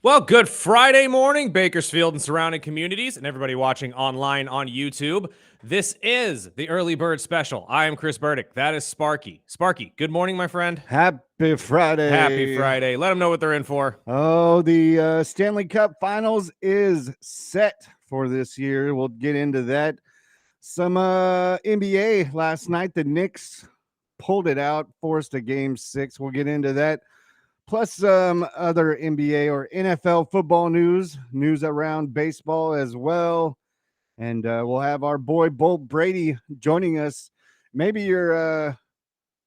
Well, good Friday morning, Bakersfield and surrounding communities, and everybody watching online on YouTube. This is the Early Bird Special. I am Chris Burdick. That is Sparky. Sparky, good morning, my friend. Happy Friday. Happy Friday. Let them know what they're in for. Oh, the Stanley Cup Finals is set for this year. We'll get into that. Some NBA last night. The Knicks pulled it out, forced a game 6. We'll get into that. Plus some other NBA or NFL football news around baseball as well. And we'll have our boy Bolt Brady joining us. Maybe you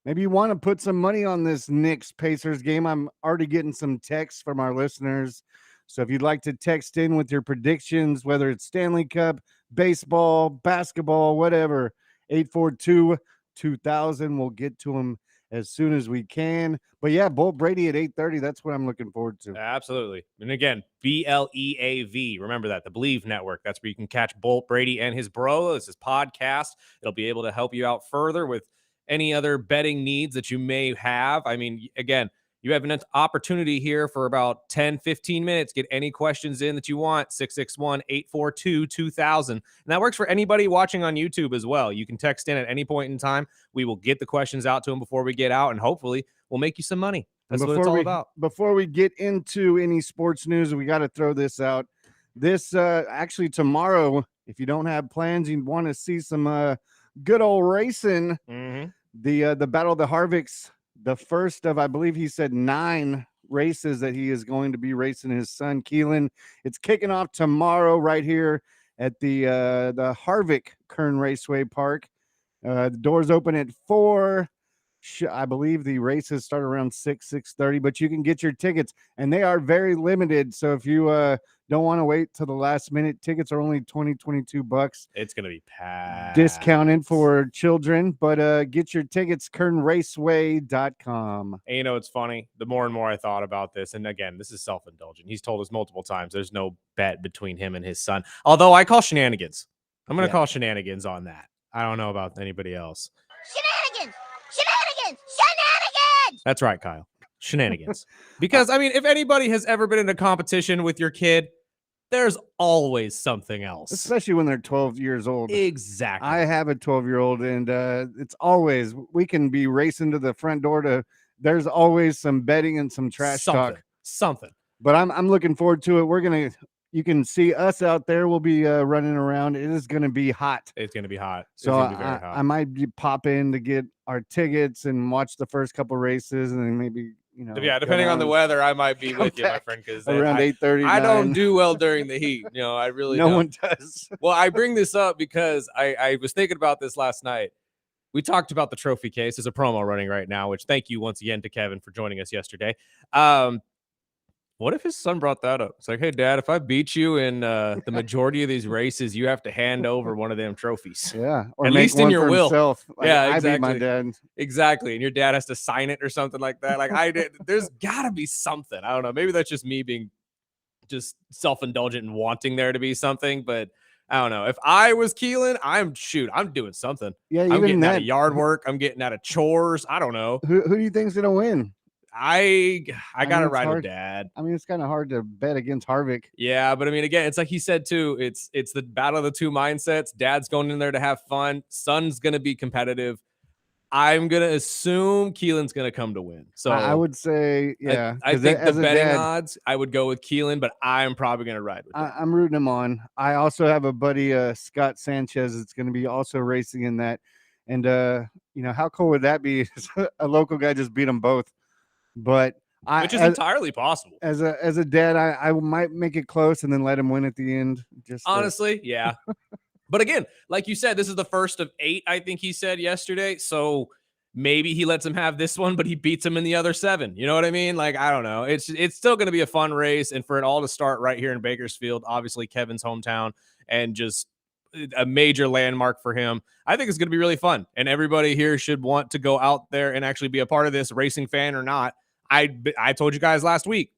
want to put some money on this Knicks Pacers game. I'm already getting some texts from our listeners. So if you'd like to text in with your predictions, whether it's Stanley Cup, baseball, basketball, whatever, 842-2000. We'll get to them as soon as we can. But yeah, Bolt Brady at 8:30. That's what I'm looking forward to. Absolutely. And again, BLEAV. Remember that, the Believe Network. That's where you can catch Bolt Brady and his bro. This is podcast. It'll be able to help you out further with any other betting needs that you may have. I mean, again, you have an opportunity here for about 10, 15 minutes. Get any questions in that you want. 661-842-2000. And that works for anybody watching on YouTube as well. You can text in at any point in time. We will get the questions out to them before we get out, and hopefully we'll make you some money. That's what it's all about. Before we get into any sports news, we got to throw this out. This actually tomorrow, if you don't have plans, you want to see some good old racing. The Battle of the Harvicks, the first of, I believe he said 9 races that he is going to be racing his son Keelan. It's kicking off tomorrow right here at the Harvick Kern Raceway Park. The doors open at 4. I believe the races start around 6:30, but you can get your tickets, and they are very limited. So if you don't want to wait till the last minute, tickets are only $22. It's going to be packed. Discounted for children, but get your tickets, kernraceway.com. And you know, it's funny. The more and more I thought about this, and again, this is self-indulgent. He's told us multiple times there's no bet between him and his son. Although I call shenanigans. I'm going to call shenanigans on that. I don't know about anybody else. Shenanigans! Shenanigans! That's right, Kyle. Shenanigans. Because, I mean, if anybody has ever been in a competition with your kid, there's always something else. Especially when they're 12 years old. Exactly. I have a 12-year-old, and it's always, we can be racing to the front door to, there's always some betting and some trash talk. Something. But I'm looking forward to it. You can see us out there. We'll be running around. It is going to be hot. It's going to be hot. So I might pop in to get our tickets and watch the first couple races, and then maybe, depending on the weather, I might be with you, my friend, because around 8:30. I don't do well during the heat. I really don't. No one does. Well, I bring this up because I was thinking about this last night. We talked about the trophy case. There's a promo running right now, which thank you once again to Kevin for joining us yesterday. What if his son brought that up? It's like, hey, Dad, if I beat you in the majority of these races, you have to hand over one of them trophies. Yeah. Or at least in your will. Like, yeah, exactly. I beat my dad. Exactly. And your dad has to sign it or something like that. Like I did. There's got to be something. I don't know. Maybe that's just me being just self-indulgent and wanting there to be something. But I don't know. If I was Keelan, I'm doing something. Yeah, I'm getting out of yard work. I'm getting out of chores. I don't know. Who do you think's going to win? I gotta ride with Dad. I mean, it's kind of hard to bet against Harvick. Yeah, but I mean, again, it's like he said too. It's the battle of the two mindsets. Dad's going in there to have fun. Son's gonna be competitive. I'm gonna assume Keelan's gonna come to win. So I would say, yeah. I think the betting odds, I would go with Keelan, but I'm probably gonna ride with Dad. I'm rooting him on. I also have a buddy, Scott Sanchez, that's gonna be also racing in that. And how cool would that be? A local guy just beat them both. But which is entirely possible. As a dad, I might make it close and then let him win at the end. Just honestly, yeah. But again, like you said, this is the first of 8. I think he said yesterday. So maybe he lets him have this one, but he beats him in the other 7. You know what I mean? Like I don't know. It's still going to be a fun race, and for it all to start right here in Bakersfield, obviously Kevin's hometown, and just a major landmark for him. I think it's going to be really fun, and everybody here should want to go out there and actually be a part of this, racing fan or not. I told you guys last week,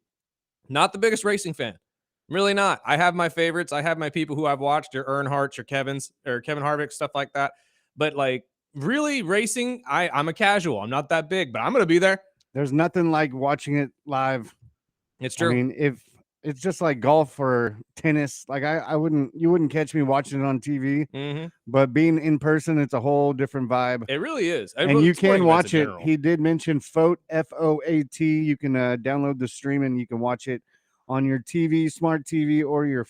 not the biggest racing fan. Really not. I have my favorites. I have my people who I've watched, your Earnhardts, your Kevins, or Kevin Harvick, stuff like that. But like really racing, I'm a casual. I'm not that big, but I'm going to be there. There's nothing like watching it live. It's true. I mean, it's just like golf or tennis. Like you wouldn't catch me watching it on TV, but being in person, it's a whole different vibe. It really is. And you can watch it. General. He did mention FOAT, FOAT. You can download the stream and you can watch it on your TV, smart TV, or your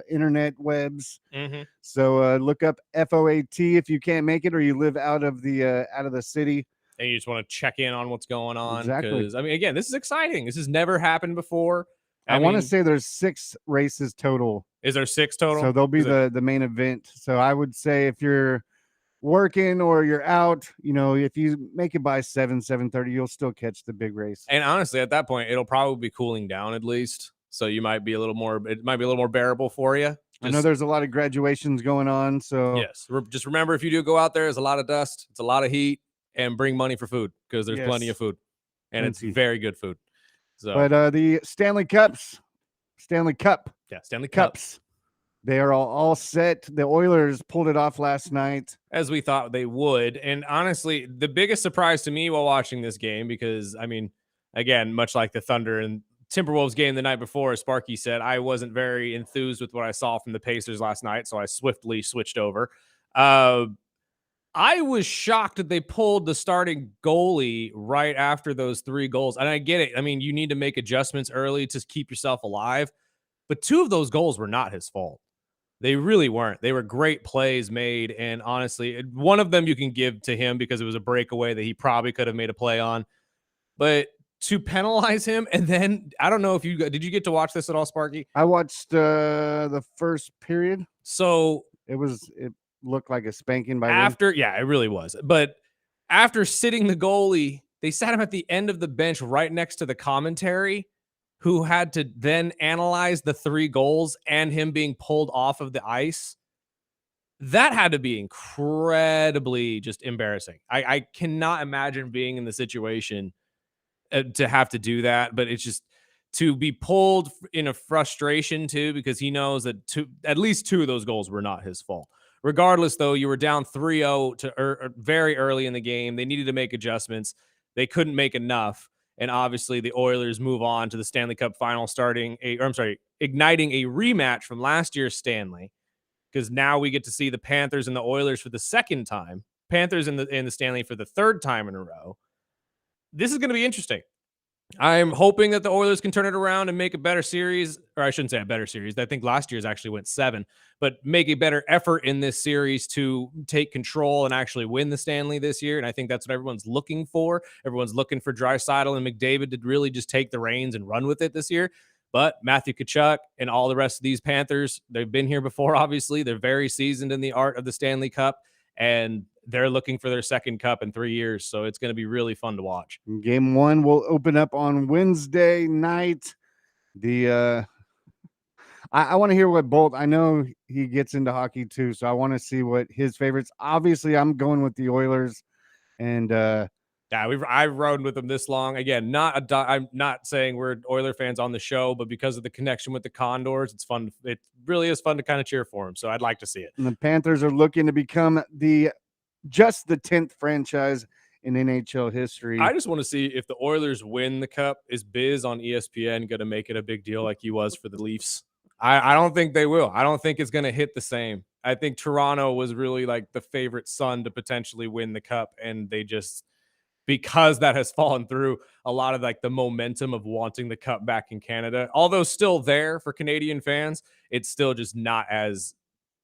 internet webs. So look up FOAT if you can't make it or you live out of the city. And you just want to check in on what's going on. Exactly. Because, I mean, again, this is exciting. This has never happened before. I want to say there's 6 races total. Is there 6 total? So there'll be the main event. So I would say if you're working or you're out, if you make it by 7:30, you'll still catch the big race. And honestly, at that point, it'll probably be cooling down at least. So it might be a little more bearable for you. I know there's a lot of graduations going on. So yes, just remember, if you do go out there, there's a lot of dust, it's a lot of heat, and bring money for food because there's plenty of food, and it's very good food. So, but the Stanley Cup, Stanley Cups, they are all set. The Oilers pulled it off last night, as we thought they would. And honestly, the biggest surprise to me while watching this game, because I mean, again, much like the Thunder and Timberwolves game the night before, as Sparky said, I wasn't very enthused with what I saw from the Pacers last night, so I swiftly switched over. I was shocked that they pulled the starting goalie right after those 3 goals. And I get it. I mean, you need to make adjustments early to keep yourself alive. But 2 of those goals were not his fault. They really weren't. They were great plays made. And honestly, one of them you can give to him because it was a breakaway that he probably could have made a play on. But to penalize him, and then I don't know if did you get to watch this at all, Sparky? I watched the first period. So it looked like a spanking by after, yeah, it really was. But after sitting the goalie, they sat him at the end of the bench right next to the commentary, who had to then analyze the 3 goals and him being pulled off of the ice. That had to be incredibly just embarrassing. I cannot imagine being in the situation to have to do that, but it's just to be pulled in a frustration too, because he knows that at least 2 of those goals were not his fault. Regardless, though, you were down 3-0 to very early in the game. They needed to make adjustments. They couldn't make enough. And obviously, the Oilers move on to the Stanley Cup final, igniting a rematch from last year's Stanley, because now we get to see the Panthers and the Oilers for the second time. Panthers in the Stanley for the 3rd time in a row. This is going to be interesting. I'm hoping that the Oilers can turn it around and make a better series, or I shouldn't say a better series. I think last year's actually went 7, but make a better effort in this series to take control and actually win the Stanley this year. And I think that's what everyone's looking for. Everyone's looking for Draisaitl and McDavid to really just take the reins and run with it this year. But Matthew Tkachuk and all the rest of these Panthers, they've been here before, obviously. They're very seasoned in the art of the Stanley Cup, and they're looking for their 2nd cup in 3 years. So it's going to be really fun to watch. Game 1 will open up on Wednesday night. I want to hear what Bolt, I know he gets into hockey too, so I want to see what his favorites. Obviously, I'm going with the Oilers. And yeah, I've rode with them this long. Again, I'm not saying we're Oiler fans on the show, but because of the connection with the Condors, it's fun. It really is fun to kind of cheer for them. So I'd like to see it. And the Panthers are looking to become just the 10th franchise in NHL history. I just want to see if the Oilers win the cup. Is Biz on ESPN going to make it a big deal like he was for the Leafs? I don't think they will. I don't think it's going to hit the same. I think Toronto was really like the favorite son to potentially win the cup, and they just, because that has fallen through, a lot of like the momentum of wanting the cup back in Canada, although still there for Canadian fans, it's still just not as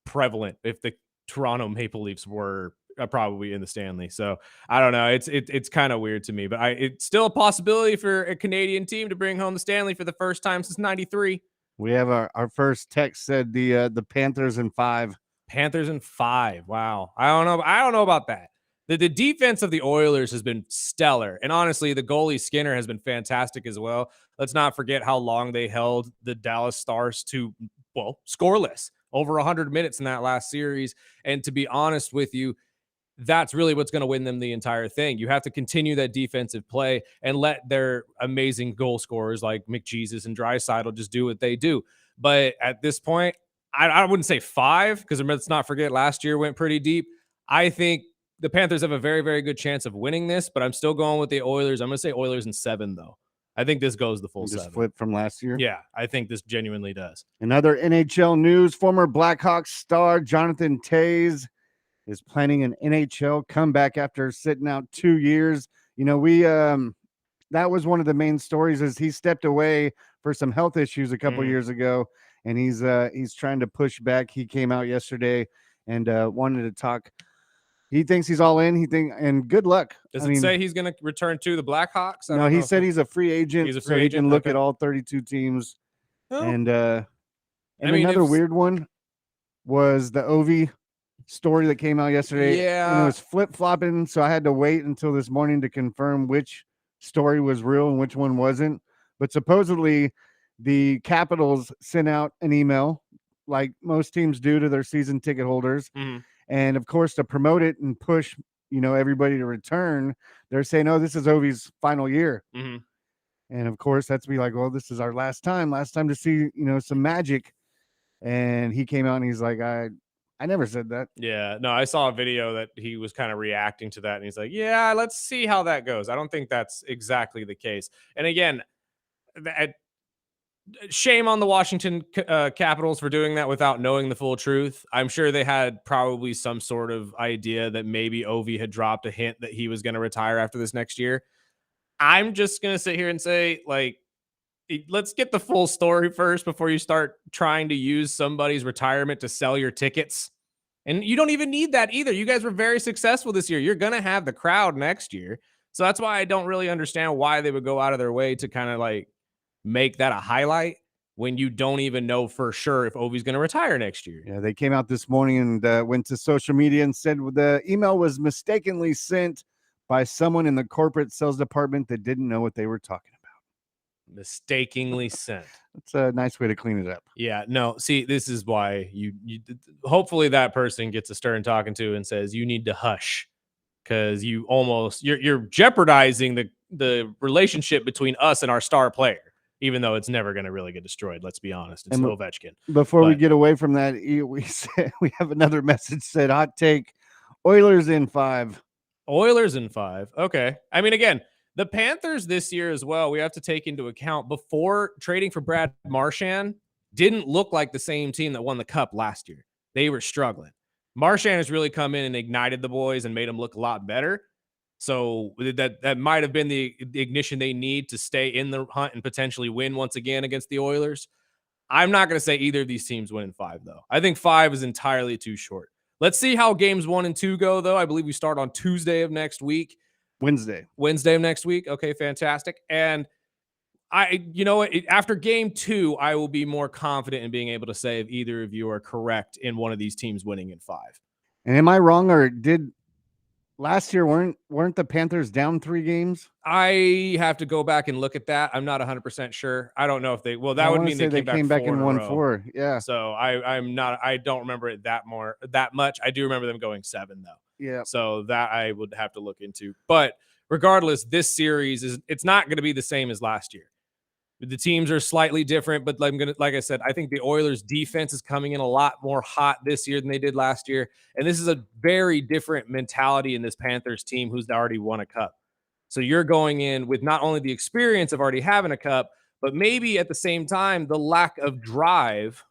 prevalent if the Toronto Maple Leafs were probably in the Stanley. So I don't know. It's kind of weird to me, but it's still a possibility for a Canadian team to bring home the Stanley for the first time since '93. We have our first text said the Panthers in 5. Panthers in 5. Wow. I don't know about that. The defense of the Oilers has been stellar. And honestly, the goalie Skinner has been fantastic as well. Let's not forget how long they held the Dallas Stars to, scoreless, over 100 minutes in that last series. And to be honest with you, that's really what's going to win them the entire thing. You have to continue that defensive play and let their amazing goal scorers like McJesus and Draisaitl just do what they do. But at this point, I wouldn't say 5, because let's not forget last year went pretty deep. I think the Panthers have a very, very good chance of winning this, but I'm still going with the Oilers. I'm going to say Oilers in 7, though. I think this goes the full And just 7. flip from last year. Yeah, I think this genuinely does. In other NHL news, former Blackhawks star Jonathan Toews is planning an NHL comeback after sitting out 2 years. You know, that was one of the main stories is he stepped away for some health issues a couple years ago, and he's trying to push back. He came out yesterday and wanted to talk. He thinks he's all in. And good luck. Does it say he's going to return to the Blackhawks? No, he said he's a free agent. He's a so free he agent? can look Okay. at all 32 teams. Oh. And I mean, another weird one was the Ovi story that came out yesterday. Yeah. And it was flip-flopping, so I had to wait until this morning to confirm which story was real and which one wasn't. But supposedly the Capitals sent out an email like most teams do to their season ticket holders. Mhm. And of course, to promote it and push, everybody to return, they're saying, "Oh, this is Ovi's final year." Mhm. And of course, that's be like, "Well, this is our last time to see, some magic." And he came out and he's like, "I never said that." Yeah, no, I saw a video that he was kind of reacting to that, and he's like, "Yeah, let's see how that goes." I don't think that's exactly the case. And again, shame on the Washington Capitals for doing that without knowing the full truth. I'm sure they had probably some sort of idea that maybe Ovi had dropped a hint that he was going to retire after this next year. I'm just going to sit here and say, like, let's get the full story first before you start trying to use somebody's retirement to sell your tickets. And you don't even need that either. You guys were very successful this year. You're going to have the crowd next year. So that's why I don't really understand why they would go out of their way to kind of like make that a highlight when you don't even know for sure if Ovi's going to retire next year. Yeah, they came out this morning and went to social media and said the email was mistakenly sent by someone in the corporate sales department that didn't know what they were talking about. Mistakenly sent. That's a nice way to clean it up. Yeah, no, see, this is why you hopefully that person gets a stern talking to and says you need to hush because you're jeopardizing the relationship between us and our star player, even though it's never going to really get destroyed. Let's be honest, it's Ovechkin. Before we get away from that, we have another message said hot take: Oilers in 5. Oilers in 5. Okay, I mean, again, the Panthers this year as well, we have to take into account before trading for Brad Marchand didn't look like the same team that won the cup last year. They were struggling. Marchand has really come in and ignited the boys and made them look a lot better. So that might have been the ignition they need to stay in the hunt and potentially win once again against the Oilers. I'm not going to say either of these teams win in 5, though. I think 5 is entirely too short. Let's see how games 1 and 2 go, though. I believe we start on Tuesday of next week. Wednesday of next week. Okay, fantastic. And you know what? After game 2, I will be more confident in being able to say if either of you are correct in one of these teams winning in 5. And am I wrong, or did last year weren't the Panthers down 3 games? I have to go back and look at that. I'm not 100% sure. I don't know if that would mean they came back and won 4. Yeah. So I don't remember it that much. I do remember them going 7 though. Yeah. So that I would have to look into. But regardless, this series it's not going to be the same as last year. The teams are slightly different, but like I said, I think the Oilers defense is coming in a lot more hot this year than they did last year. And this is a very different mentality in this Panthers team who's already won a cup. So you're going in with not only the experience of already having a cup, but maybe at the same time, the lack of drive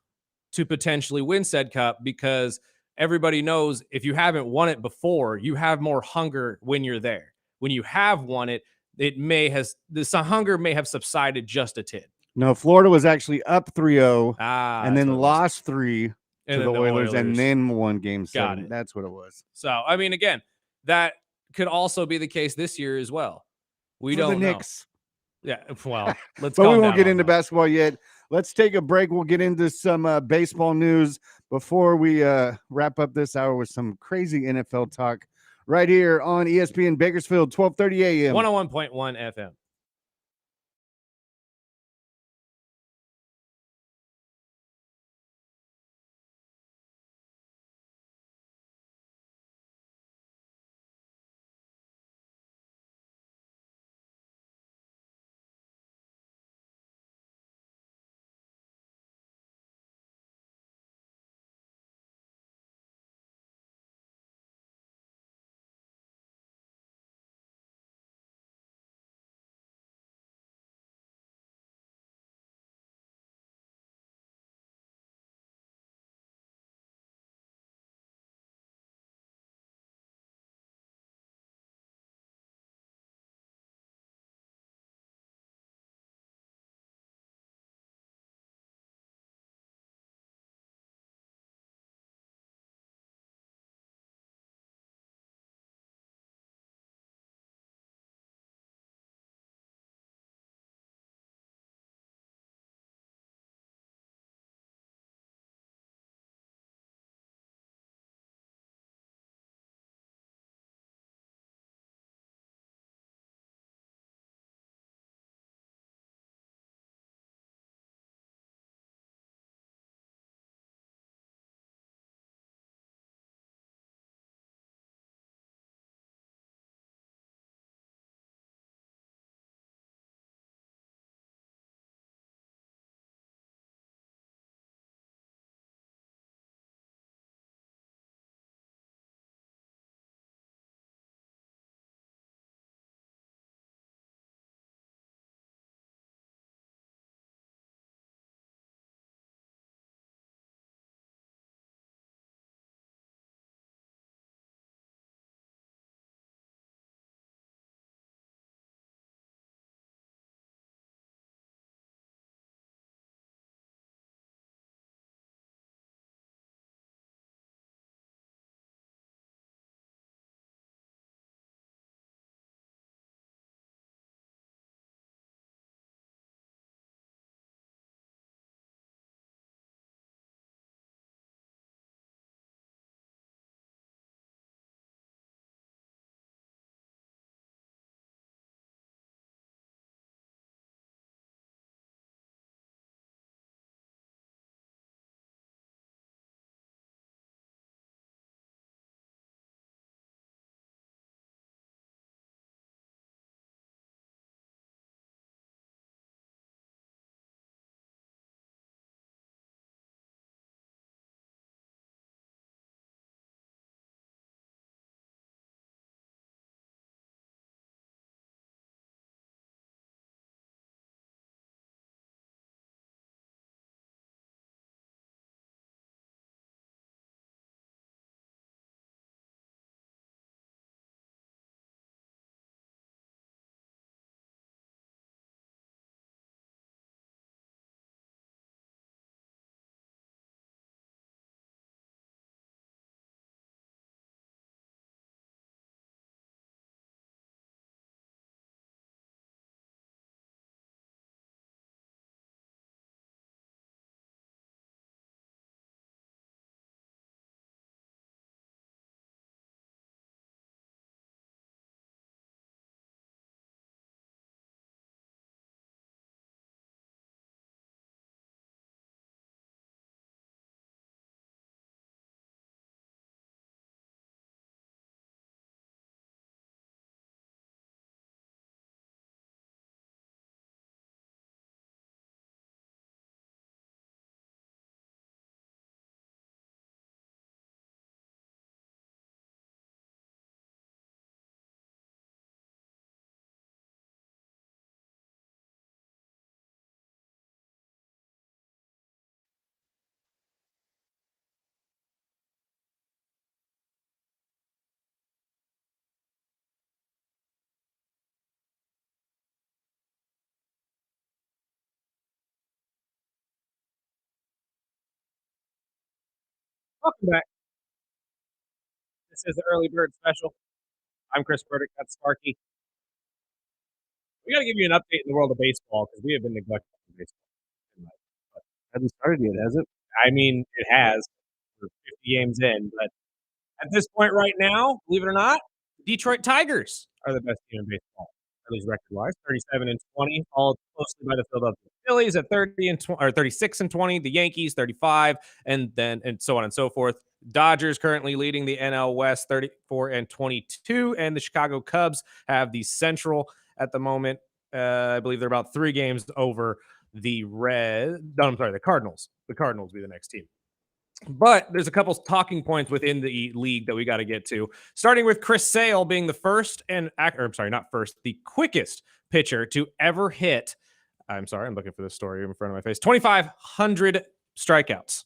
to potentially win said cup, because everybody knows if you haven't won it before, you have more hunger when you're there. When you have won it, this hunger may have subsided just a tid. No, Florida was actually up 3-0 and then what lost 3 to the Oilers and then won game 7. That's what it was. So, I mean, again, that could also be the case this year as well. We don't know. Knicks. Yeah, well, let's but we won't get into basketball yet. Let's take a break. We'll get into some baseball news before we wrap up this hour with some crazy NFL talk right here on ESPN Bakersfield, 12:30 a.m. 101.1 FM. Welcome back. This is the early bird special. I'm Chris Burdick. That's Sparky. We got to give you an update in the world of baseball because we have been neglecting baseball tonight. But Hasn't started yet, has it? I mean, it has. We're 50 games in, but at this point right now, believe it or not, the Detroit Tigers are the best team in baseball, at least record-wise. 37-20, followed closely by the Philadelphia Phillies at 30 or 36-20. The Yankees 35, and so on and so forth. Dodgers currently leading the NL West 34-22, and the Chicago Cubs have the Central at the moment. I believe they're about 3 games over the the Cardinals. The Cardinals will be the next team. But there's a couple talking points within the league that we got to get to. Starting with Chris Sale being the the quickest pitcher to ever hit. I'm sorry, I'm looking for this story in front of my face. 2,500 strikeouts,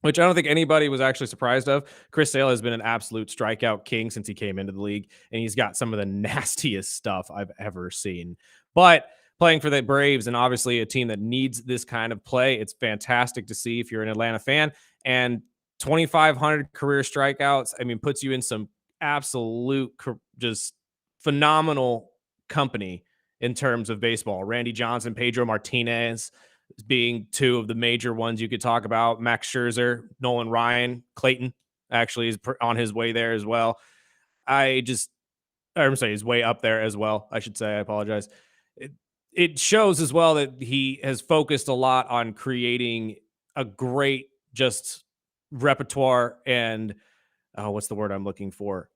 which I don't think anybody was actually surprised of. Chris Sale has been an absolute strikeout king since he came into the league, and he's got some of the nastiest stuff I've ever seen. But playing for the Braves, and obviously a team that needs this kind of play, it's fantastic to see if you're an Atlanta fan. And 2,500 career strikeouts, I mean, puts you in some absolute just phenomenal company in terms of baseball. Randy Johnson, Pedro Martinez being 2 of the major ones you could talk about. Max Scherzer, Nolan Ryan, Clayton actually is on his way there as well. I'm sorry, he's way up there as well. I should say, I apologize. It shows as well that he has focused a lot on creating a great just repertoire and what's the word I'm looking for?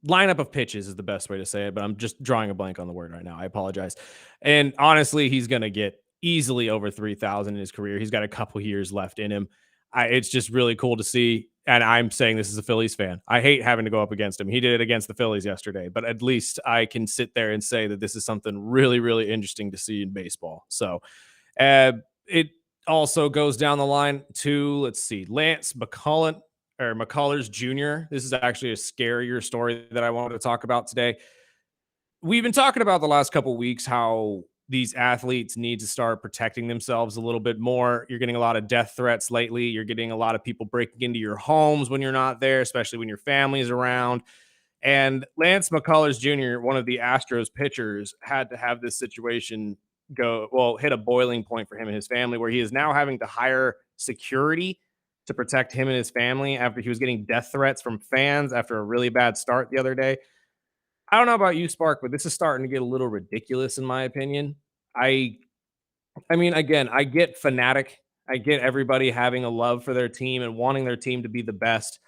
Lineup of pitches is the best way to say it, but I'm just drawing a blank on the word right now. I apologize. And honestly, he's going to get easily over 3,000 in his career. He's got a couple years left in him. It's just really cool to see. And I'm saying this as a Phillies fan. I hate having to go up against him. He did it against the Phillies yesterday, but at least I can sit there and say that this is something really, really interesting to see in baseball. So it also goes down the line to, let's see, Lance McCullers Jr. This is actually a scarier story that I wanted to talk about today. We've been talking about the last couple of weeks how these athletes need to start protecting themselves a little bit more. You're getting a lot of death threats lately. You're getting a lot of people breaking into your homes when you're not there, especially when your family's around. And Lance McCullers Jr., one of the Astros pitchers, had to have this situation hit a boiling point for him and his family, where he is now having to hire security to protect him and his family after he was getting death threats from fans after a really bad start the other day. I don't know about you, Spark, but this is starting to get a little ridiculous in my opinion. I I mean, again, I get fanatic. I get everybody having a love for their team and wanting their team to be the best.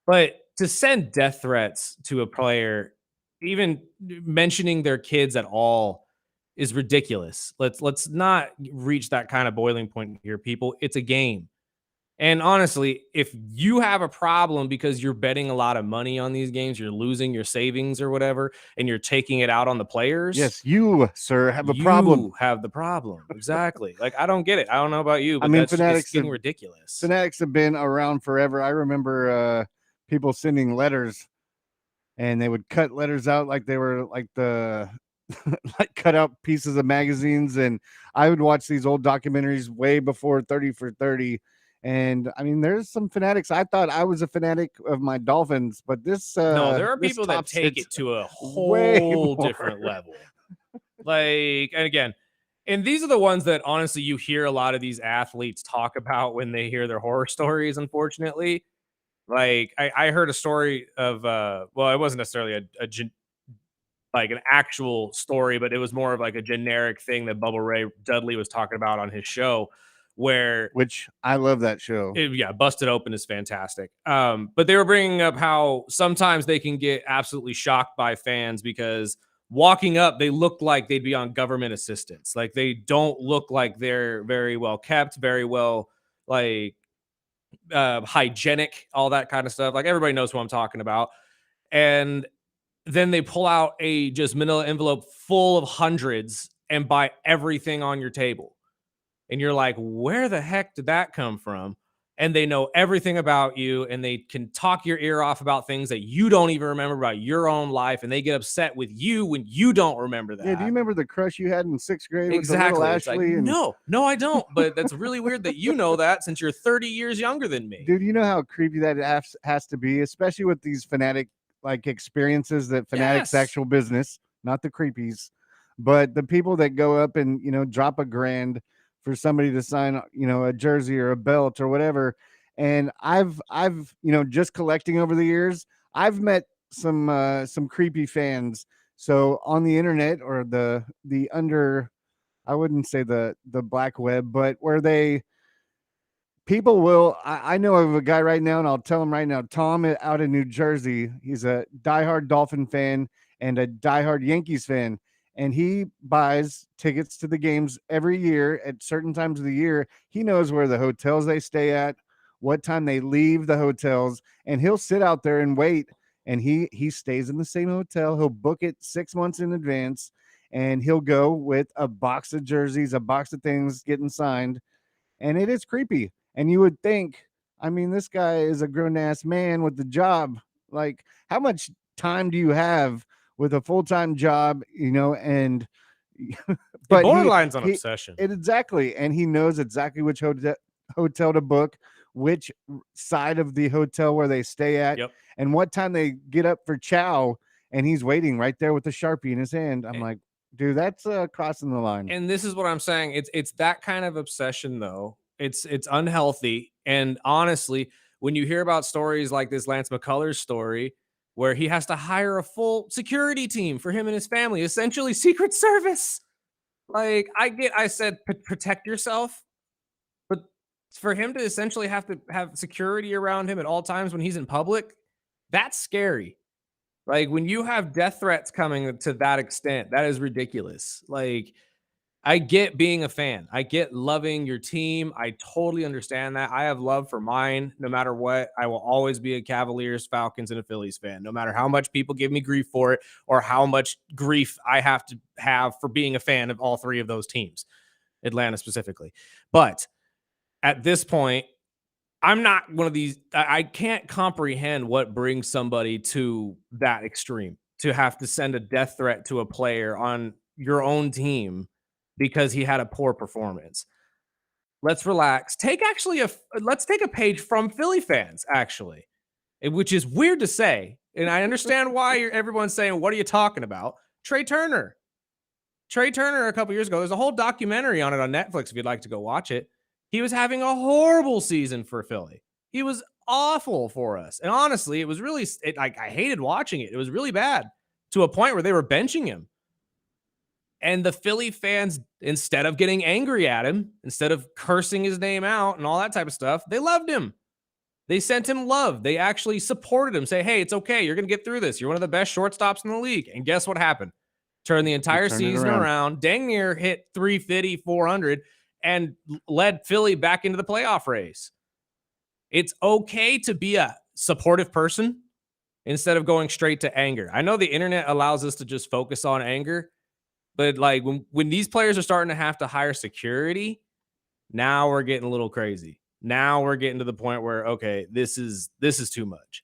But to send death threats to a player, even mentioning their kids at all, is ridiculous. Let's not reach that kind of boiling point here, people. It's a game. And honestly, if you have a problem because you're betting a lot of money on these games, you're losing your savings or whatever, and you're taking it out on the players. Yes, you, sir, have a problem. You have the problem. Exactly. Like, I don't get it. I don't know about you, but I mean, it's getting ridiculous. Fanatics have been around forever. I remember people sending letters, and they would cut letters out like they were like the like cut out pieces of magazines. And I would watch these old documentaries way before 30 for 30. And I mean, there's some fanatics. I thought I was a fanatic of my Dolphins, but this no, there are this people that tops take it to a way whole more. different level. Like, and again, and these are the ones that honestly you hear a lot of these athletes talk about when they hear their horror stories, unfortunately. Like, I heard a story of well, it wasn't necessarily like an actual story, but it was more of like a generic thing that Bubba Ray Dudley was talking about on his show, where Which I love that show. Busted Open is fantastic. But they were bringing up how sometimes they can get absolutely shocked by fans because walking up, they look like they'd be on government assistance. Like, they don't look like they're very well kept, very well, like, hygienic, all that kind of stuff. Like, everybody knows who I'm talking about. And then they pull out a just manila envelope full of hundreds and buy everything on your table. And you're like, where the heck did that come from? and they know everything about you, and they can talk your ear off about things that you don't even remember about your own life, and they get upset with you when you don't remember that. Yeah, do you remember the crush you had in 6th grade with the little Exactly. It's like, Ashley? And no, I don't. But that's really weird that you know that since you're 30 years younger than me. dude, you know how creepy that has to be, especially with these fanatic like experiences that fanatics Yes. actual business, not the creepies, but the people that go up and drop $1,000 for somebody to sign a jersey or a belt or whatever. And I've just collecting over the years, I've met some creepy fans. So on the internet or the under, I wouldn't say the black web, but where people will. I know of a guy right now, and I'll tell him right now. Tom out in New Jersey. He's a diehard Dolphin fan and a diehard Yankees fan, and he buys tickets to the games every year at certain times of the year. He knows where the hotels they stay at, what time they leave the hotels, and he'll sit out there and wait. And he stays in the same hotel. He'll book it 6 months in advance, and he'll go with a box of jerseys, a box of things getting signed, and it is creepy. And you would think, I mean, this guy is a grown ass man with the job. Like, how much time do you have with a full time job? And It but borderline's on he obsession. it exactly, and he knows exactly which hotel to book, which side of the hotel where they stay at, Yep. and what time they get up for chow. And he's waiting right there with the Sharpie in his hand. I'm like, dude, that's crossing the line. And this is what I'm saying. It's that kind of obsession though. It's unhealthy. And honestly, when you hear about stories like this Lance McCullers story, where he has to hire a full security team for him and his family, essentially Secret Service. Like I said, protect yourself, but for him to essentially have to have security around him at all times when he's in public, that's scary. Like when you have death threats coming to that extent, that is ridiculous. Like I get being a fan. I get loving your team. I totally understand that. I have love for mine no matter what. I will always be a Cavaliers, Falcons, and a Phillies fan, no matter how much people give me grief for it or how much grief I have to have for being a fan of all three of those teams, Atlanta specifically. But at this point, I'm not one of these. I can't comprehend what brings somebody to that extreme to have to send a death threat to a player on your own team because he had a poor performance. Let's relax. Let's take a page from Philly fans, actually, which is weird to say. And I understand why everyone's saying, "What are you talking about?" Trey Turner. Trey Turner a couple years ago. There's a whole documentary on it on Netflix if you'd like to go watch it. He was having a horrible season for Philly. He was awful for us. And honestly, it was really I hated watching it. It was really bad to a point where they were benching him. And the Philly fans, instead of getting angry at him, instead of cursing his name out and all that type of stuff, they loved him. They sent him love. They actually supported him, say, hey, it's okay. You're going to get through this. You're one of the best shortstops in the league. And guess what happened? Turned the entire season around. Dang near hit 350, 400, and led Philly back into the playoff race. It's okay to be a supportive person instead of going straight to anger. I know the internet allows us to just focus on anger, but like when these players are starting to have to hire security, now we're getting a little crazy. Now we're getting to the point where, okay, this is too much.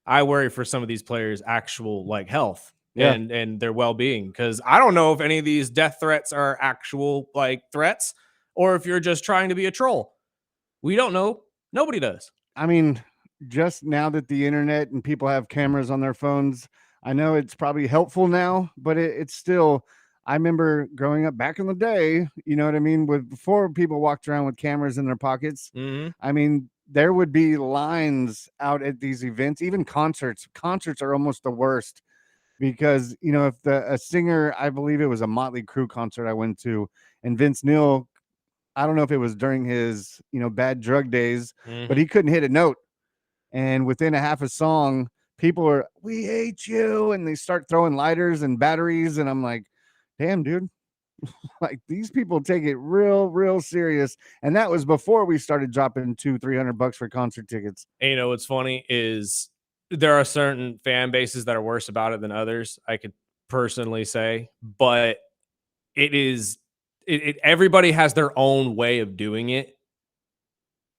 I worry for some of these players' actual like health and their well-being, because I don't know if any of these death threats are actual like threats or if you're just trying to be a troll. We don't know. Nobody does. I mean, just now that the internet and people have cameras on their phones, I know it's probably helpful now, but it's still. I remember growing up back in the day, you know what I mean? Before people walked around with cameras in their pockets, I mean, there would be lines out at these events, even concerts. Concerts are almost the worst because, if a singer, I believe it was a Motley Crue concert I went to, and Vince Neil, I don't know if it was during his, bad drug days, but he couldn't hit a note. And within a half a song, people are, we hate you. And they start throwing lighters and batteries. And I'm like, damn, dude, like these people take it real, real serious. And that was before we started dropping $200-300 for concert tickets. And what's funny is there are certain fan bases that are worse about it than others, I could personally say, but everybody has their own way of doing it.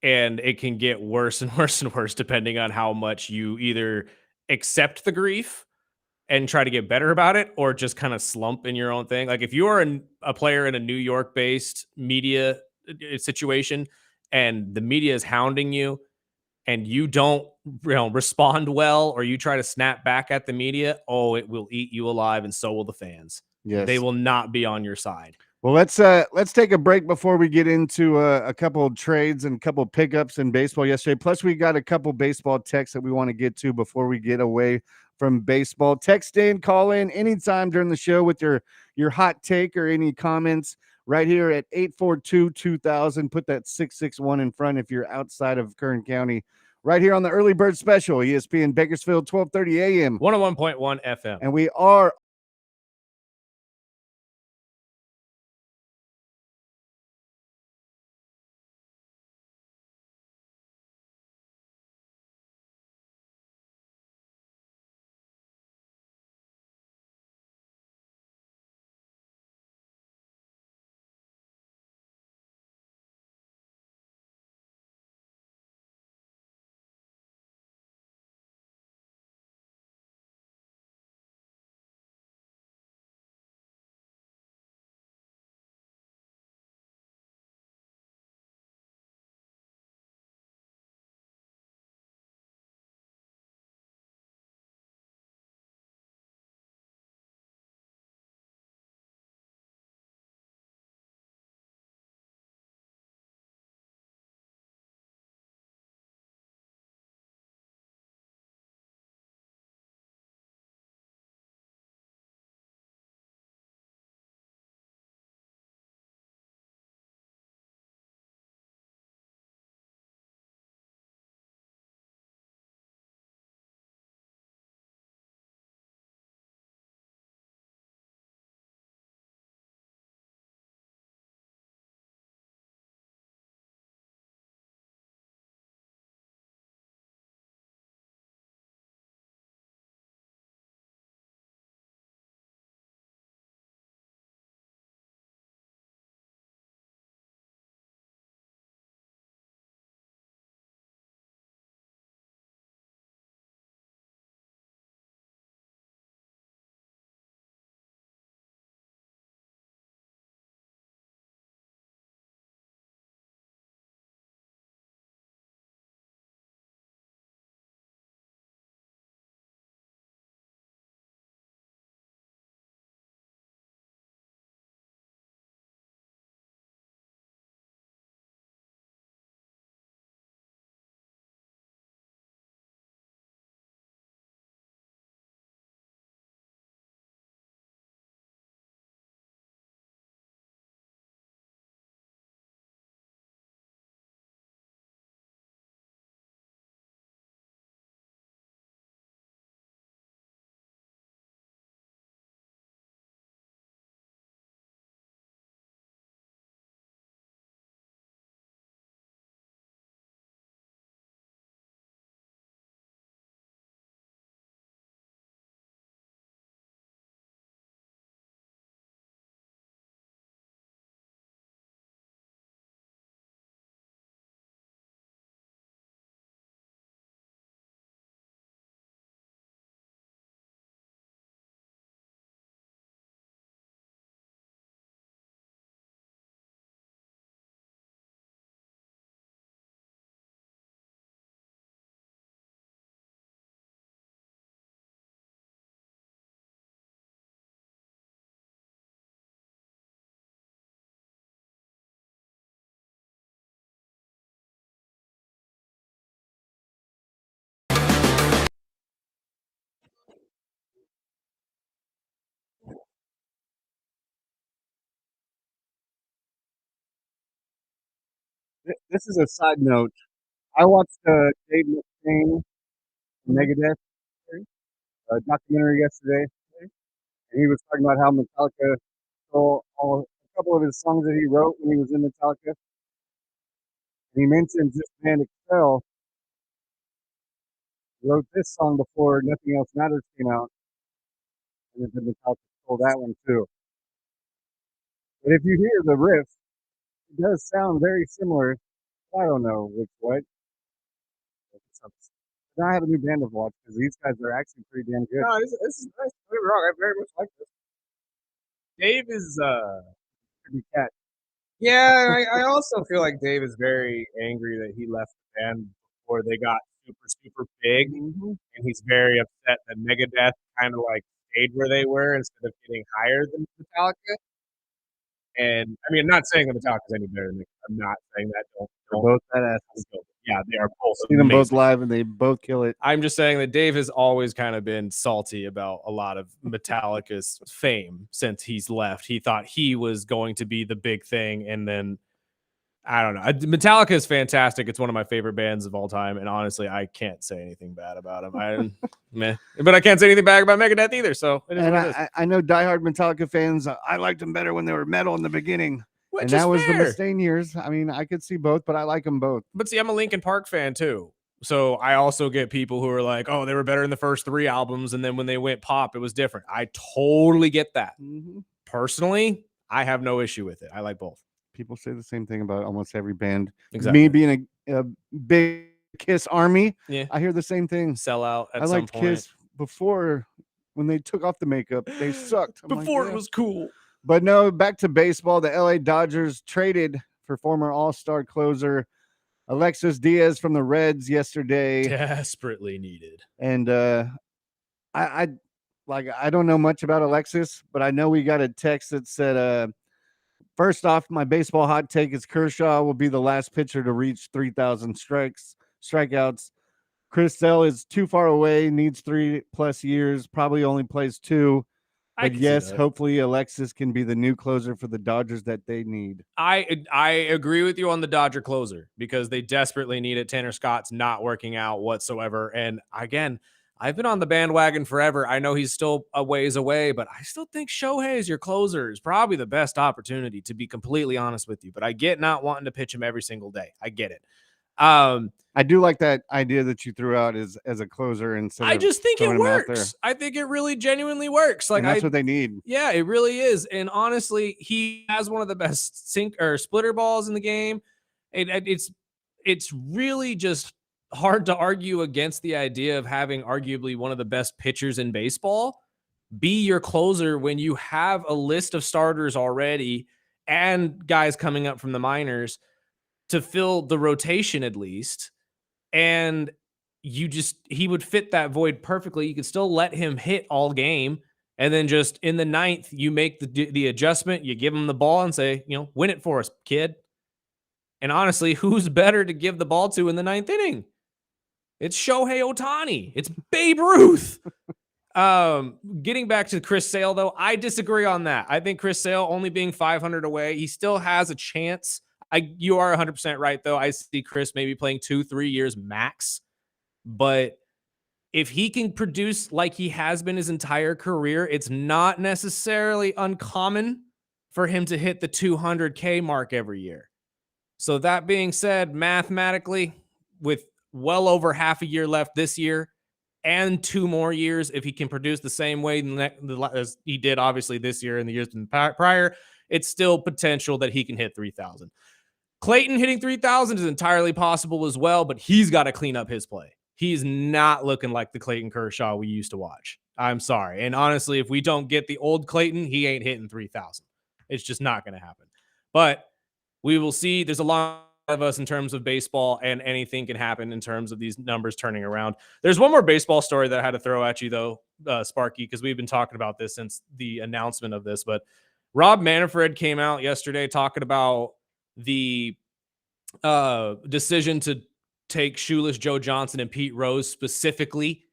and it can get worse and worse and worse depending on how much you either accept the grief and try to get better about it, or just kind of slump in your own thing. Like if you're a player in a New York based media situation and the media is hounding you and you don't respond well, or you try to snap back at the media, oh, it will eat you alive, and so will the fans. They Yes. will not be on your side. Well, let's take a break before we get into a couple of trades and a couple of pickups in baseball yesterday. Plus, we got a couple baseball texts that we want to get to before we get away from baseball. Text in, call in anytime during the show with your hot take or any comments right here at 842-2000. Put that 661 in front if you're outside of Kern County. Right here on the Early Bird Special, ESPN Bakersfield, 1230 a.m. 101.1 FM. And we are this is a side note. I watched Dave Mustaine Megadeth documentary yesterday, and he was talking about how Metallica stole a couple of his songs that he wrote when he was in Metallica. And he mentioned this band Excel wrote this song before Nothing Else Matters came out, and then Metallica stole that one too. But if you hear the riff, it does sound very similar I don't know which what. I have a new band to watch because these guys are actually pretty damn good. No, this is nice. Don't get me wrong. I very much like this. Dave is, Pretty cat. yeah, I also feel like Dave is very angry that he left the band before they got super, super big. Mhm. And he's very upset that Megadeth kind of like stayed where they were instead of getting higher than Metallica. And I mean, I'm not saying that Metallica's any better than Megadeth. I'm not saying that. They're Don't. both badass. Yeah, they are both Seen them both amazing. live and they both kill it. I'm just saying that Dave has always kind of been salty about a lot of Metallica's fame since he's left. He thought he was going to be the big thing, and then I don't know. Metallica is fantastic. It's one of my favorite bands of all time, and honestly, I can't say anything bad about them. Meh. But I can't say anything bad about Megadeth either. So it is And what it is. I know diehard Metallica fans. I liked them better when they were metal in the beginning, Which and is that was the fair. Mustaine years. I mean, I could see both, but I like them both. But see, I'm a Linkin Park fan too. So I also get people who are like, oh, they were better in the first 3 albums. And then when they went pop, it was different. I totally get that. Mm-hmm. Personally, I have no issue with it. I like both. People say the same thing about almost every band. Exactly. Me being a big Kiss army, Yeah. I hear the same thing. Sell out at I some liked point. Kiss before when they took off the makeup. They sucked. I'm like, Before yeah. it was cool. But no, back to baseball. The LA Dodgers traded for former All-Star closer Alexis Diaz from the Reds yesterday. Desperately needed. And I don't know much about Alexis, but I know we got a text that said first off, my baseball hot take is Kershaw will be the last pitcher to reach 3,000 strikeouts. Chris Sale is too far away, needs 3+ years, probably only plays 2. But yes, hopefully Alexis can be the new closer for the Dodgers that they need. I agree with you on the Dodger closer because they desperately need it. Tanner Scott's not working out whatsoever. And again, I've been on the bandwagon forever. I know he's still a ways away, but I still think Shohei as your closer is probably the best opportunity, to be completely honest with you. But I get not wanting to pitch him every single day. I get it. I do like that idea that you threw out as a closer, and I just think it works. I think it really genuinely works. Like, and that's what they need. Yeah, it really is. And honestly, he has one of the best sink or splitter balls in the game. It's really just hard to argue against the idea of having arguably one of the best pitchers in baseball be your closer when you have a list of starters already and guys coming up from the minors to fill the rotation at least. And he would fit that void perfectly. You could still let him hit all game. And then just in the 9th, you make the adjustment, you give him the ball and say, win it for us, kid. And honestly, who's better to give the ball to in the 9th inning? It's Shohei Ohtani. It's Babe Ruth. Getting back to Chris Sale, though, I disagree on that. I think Chris Sale only being 500 away, he still has a chance. You are 100% right, though. I see Chris maybe playing 2-3 years max. But if he can produce like he has been his entire career, it's not necessarily uncommon for him to hit the 200K mark every year. So that being said, mathematically, with well over half a year left this year and 2 more years, if he can produce the same way as he did obviously this year and the years prior, it's still potential that he can hit 3,000. Clayton hitting 3,000 is entirely possible as well, but he's got to clean up his play. He's not looking like the Clayton Kershaw we used to watch. I'm sorry. And honestly, if we don't get the old Clayton, he ain't hitting 3,000. It's just not going to happen. But we will see. There's a lot of us in terms of baseball, and anything can happen in terms of these numbers turning around. There's one more baseball story that I had to throw at you, though, Sparky, because we've been talking about this since the announcement of this. But Rob Manfred came out yesterday talking about the decision to take Shoeless Joe Johnson and Pete Rose specifically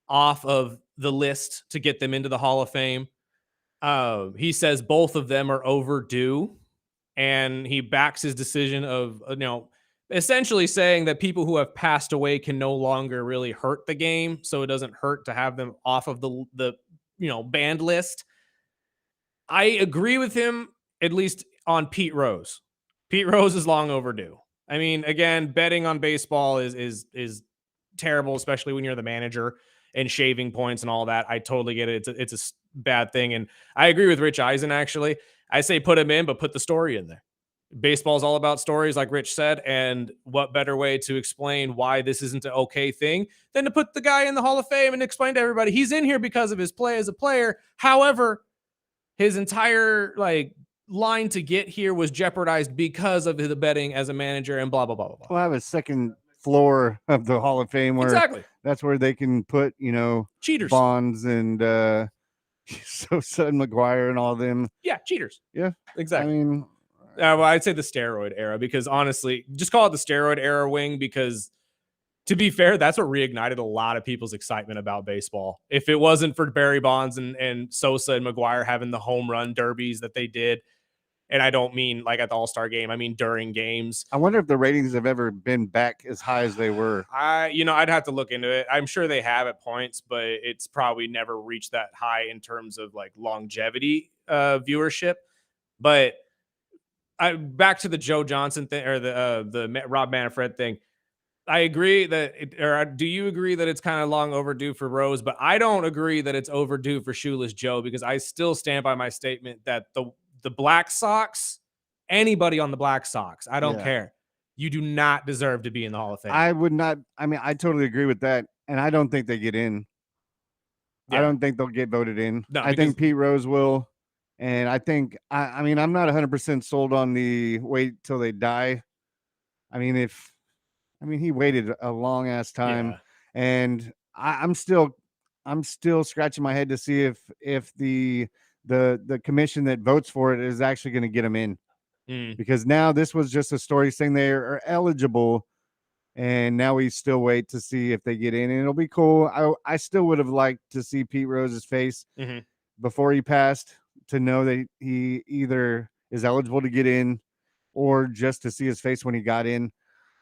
off of the list to get them into the Hall of Fame. He says both of them are overdue, and he backs his decision of, essentially saying that people who have passed away can no longer really hurt the game. So it doesn't hurt to have them off of the banned list. I agree with him, at least on Pete Rose. Pete Rose is long overdue. I mean, again, betting on baseball is terrible, especially when you're the manager and shaving points and all that. I totally get it. It's a bad thing. And I agree with Rich Eisen, actually. I say put him in, but put the story in there. Baseball's all about stories, like Rich said, and what better way to explain why this isn't an okay thing than to put the guy in the Hall of Fame and explain to everybody he's in here because of his play as a player. However, his entire line to get here was jeopardized because of the betting as a manager and blah blah blah blah blah. We'll have a second floor of the Hall of Fame where Exactly. that's where they can put, Cheaters. Bonds and Sosa and McGuire and all them. Yeah, cheaters. Yeah, Exactly. I mean, well, I'd say the steroid era, because honestly, just call it the steroid era wing, because to be fair, that's what reignited a lot of people's excitement about baseball. If it wasn't for Barry Bonds and Sosa and McGuire having the home run derbies that they did, and I don't mean like at the All-Star game, I mean during games. I wonder if the ratings have ever been back as high as they were. I'd have to look into it. I'm sure they have at points, but it's probably never reached that high in terms of like longevity viewership. But back to the Joe Johnson thing, or the Rob Manfred thing. I agree do you agree that it's kind of long overdue for Rose? But I don't agree that it's overdue for Shoeless Joe, because I still stand by my statement that the Black Sox, anybody on the Black Sox, I don't care. You do not deserve to be in the Hall of Fame. I would not. I mean, I totally agree with that, and I don't think they get in. I don't think they'll get voted in. No, I think Pete Rose will, and I think I mean, I'm not 100% sold on the wait till they die. I mean, he waited a long ass time, and I'm still scratching my head to see if the commission that votes for it is actually going to get them in, because now this was just a story saying they are eligible, and now we still wait to see if they get in, and it'll be cool. I still would have liked to see Pete Rose's face before he passed, to know that he either is eligible to get in or just to see his face when he got in.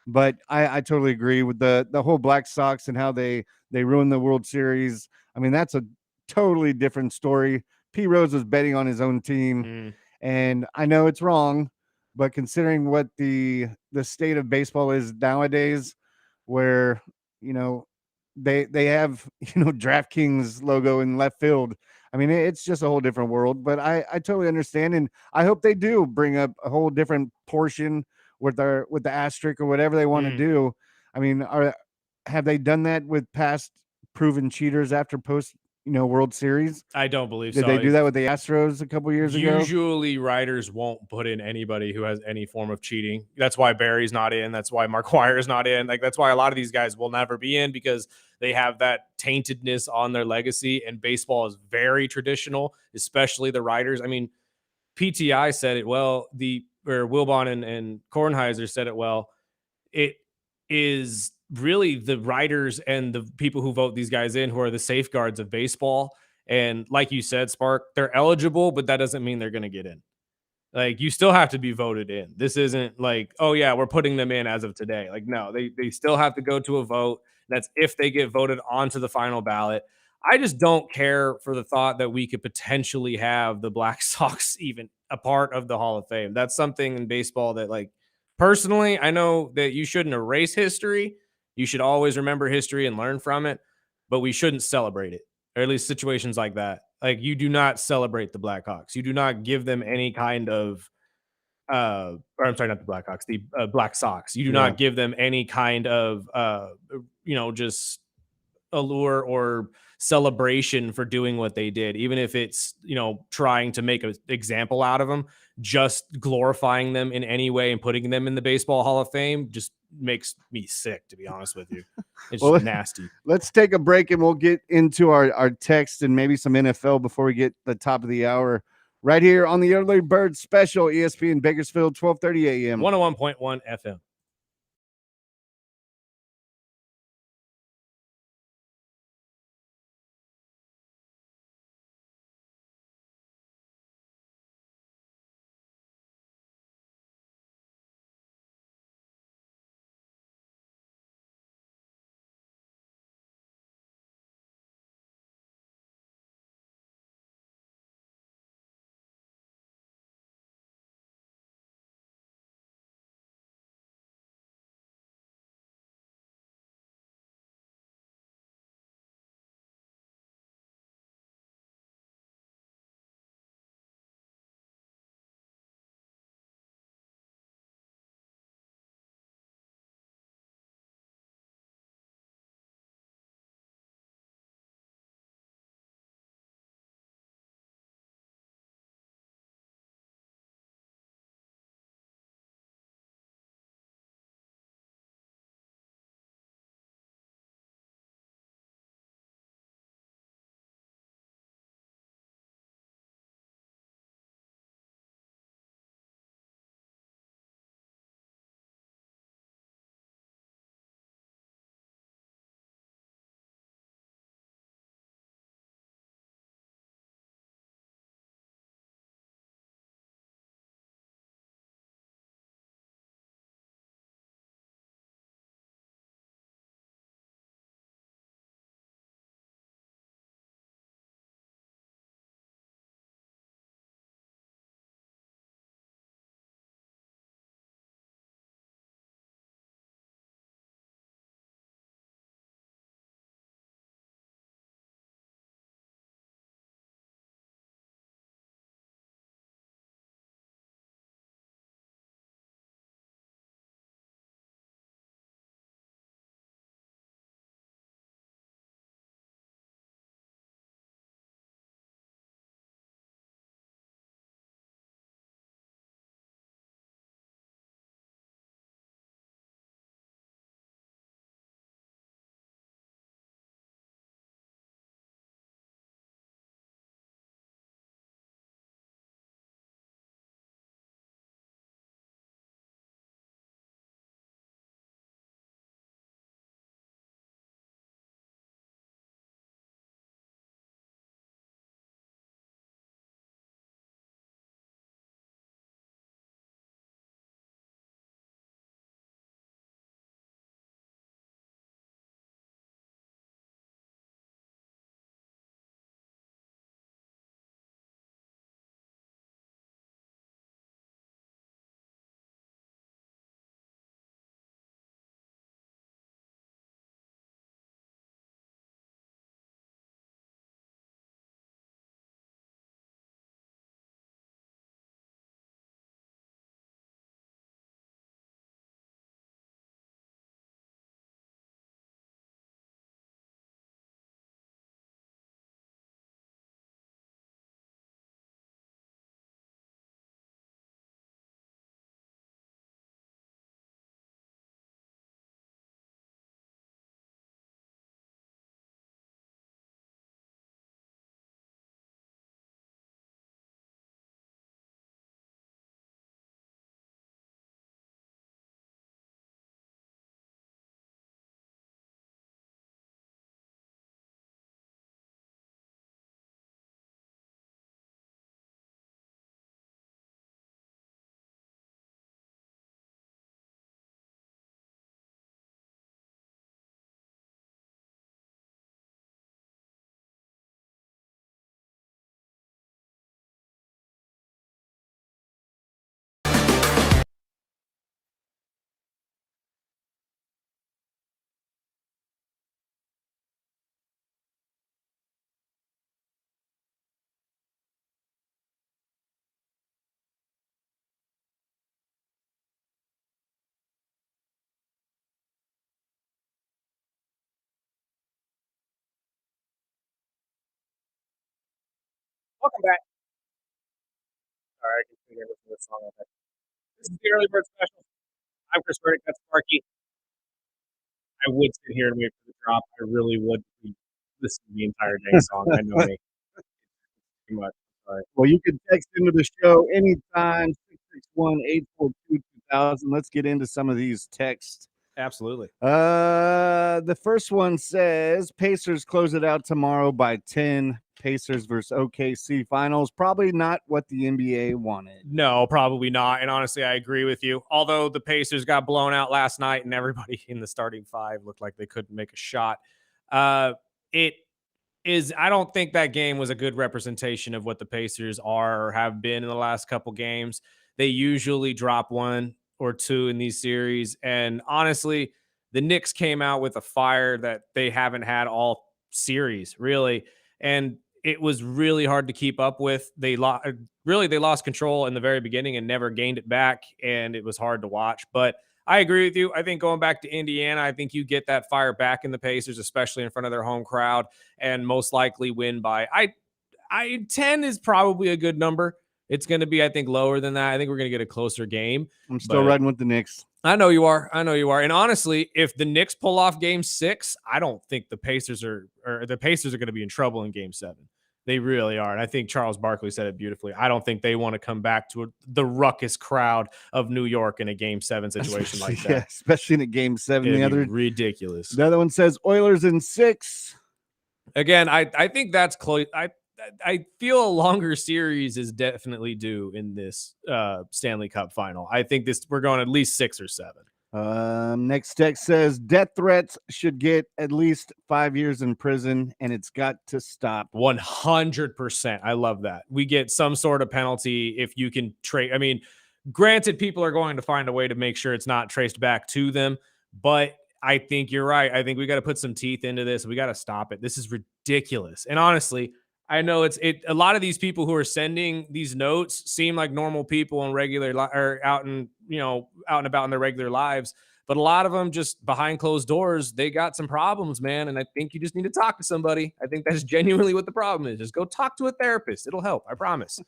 But I totally agree with the whole Black Sox and how they ruined the World Series. I mean, that's a totally different story. Pete Rose was betting on his own team, and I know it's wrong, but considering what the state of baseball is nowadays, where they have DraftKings logo in left field. I mean, it's just a whole different world. But I totally understand, and I hope they do bring up a whole different portion with the asterisk or whatever they want to do. I mean, have they done that with past proven cheaters after post World Series? I don't believe Did so. they do that with the Astros a couple years ago? Usually writers won't put in anybody who has any form of cheating. That's why Barry's not in. That's why McGuire is not in. Like, that's why a lot of these guys will never be in, because they have that taintedness on their legacy. And baseball is very traditional, especially the writers. I mean, PTI said it well. Wilbon and Kornheiser said it well. It is really the writers and the people who vote these guys in who are the safeguards of baseball. And like you said, Spark, they're eligible, but that doesn't mean they're going to get in. Like, you still have to be voted in. This isn't like, oh yeah, we're putting them in as of today. Like, no, they still have to go to a vote. That's if they get voted onto the final ballot. I just don't care for the thought that we could potentially have the Black Sox even a part of the Hall of Fame. That's something in baseball that, like, personally, I know that you shouldn't erase history. You should always remember history and learn from it, but we shouldn't celebrate it, or at least situations like that. Like, you do not celebrate the Blackhawks. You do not give them any kind of, or I'm sorry, not the Blackhawks, the Black Sox. You do not give them any kind of, just allure or celebration for doing what they did, even if it's trying to make an example out of them. Just glorifying them in any way and putting them in the Baseball Hall of Fame just makes me sick, to be honest with you. It's just nasty. Let's take a break and we'll get into our text and maybe some NFL before we get the top of the hour, right here on the Early Bird Special, ESPN Bakersfield, 12:30 a.m. 101.1 FM. sorry. I can sit here and listen to this song all day. This is the early bird special. I'm Chris Burdick. That's Sparky. I would sit here and wait for the drop. I really would listen to the entire dang song. I know me. Too much. Sorry. Well, you can text into the show anytime, 661-842-2000. Let's get into some of these texts. Absolutely. The first one says Pacers close it out tomorrow by 10. Pacers versus OKC finals. Probably not what the NBA wanted. No, probably not. And honestly, I agree with you. Although the Pacers got blown out last night and everybody in the starting five looked like they couldn't make a shot. It is, I don't think that game was a good representation of what the Pacers are or have been in the last couple games. They usually drop one or two in these series. And honestly, the Knicks came out with a fire that they haven't had all series, really. And it was really hard to keep up with. They lost control in the very beginning and never gained it back. And it was hard to watch. But I agree with you. I think going back to Indiana, I think you get that fire back in the Pacers, especially in front of their home crowd, and most likely win by 10 is probably a good number. It's going to be, I think, lower than that. I think we're going to get a closer game. I'm still riding with the Knicks. I know you are. And honestly, if the Knicks pull off game 6, I don't think the Pacers are going to be in trouble in game 7. They really are. And I think Charles Barkley said it beautifully. I don't think they want to come back to the ruckus crowd of New York in a game 7 situation like that. Yeah, especially in a game 7. It'd be ridiculous. The other one says Oilers in 6. Again, I think that's close. I feel a longer series is definitely due in this Stanley Cup final. I think we're going at least 6 or 7. Next text says death threats should get at least 5 years in prison, and it's got to stop. 100%. I love that. We get some sort of penalty if you can trace. I mean, granted, people are going to find a way to make sure it's not traced back to them, but I think you're right. I think we got to put some teeth into this. We got to stop it. This is ridiculous. And honestly, I know a lot of these people who are sending these notes seem like normal people in or out and about in their regular lives, but a lot of them just behind closed doors, they got some problems, man. And I think you just need to talk to somebody. I think that's genuinely what the problem is. Just go talk to a therapist. It'll help. I promise.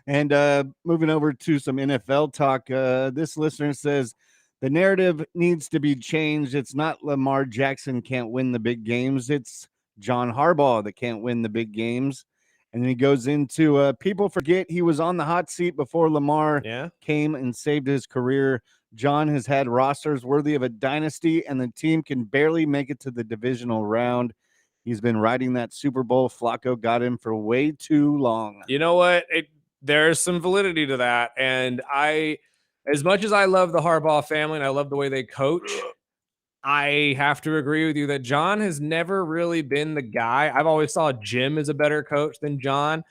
And moving over to some NFL talk, this listener says the narrative needs to be changed. It's not Lamar Jackson can't win the big games. It's John Harbaugh that can't win the big games. And then he goes into people forget he was on the hot seat before Lamar came and saved his career. John has had rosters worthy of a dynasty, and the team can barely make it to the divisional round. He's been riding that Super Bowl. Flacco got him for way too long. You know what? There's some validity to that. And as much as I love the Harbaugh family and I love the way they coach, I have to agree with you that John has never really been the guy. I've always saw Jim as a better coach than John.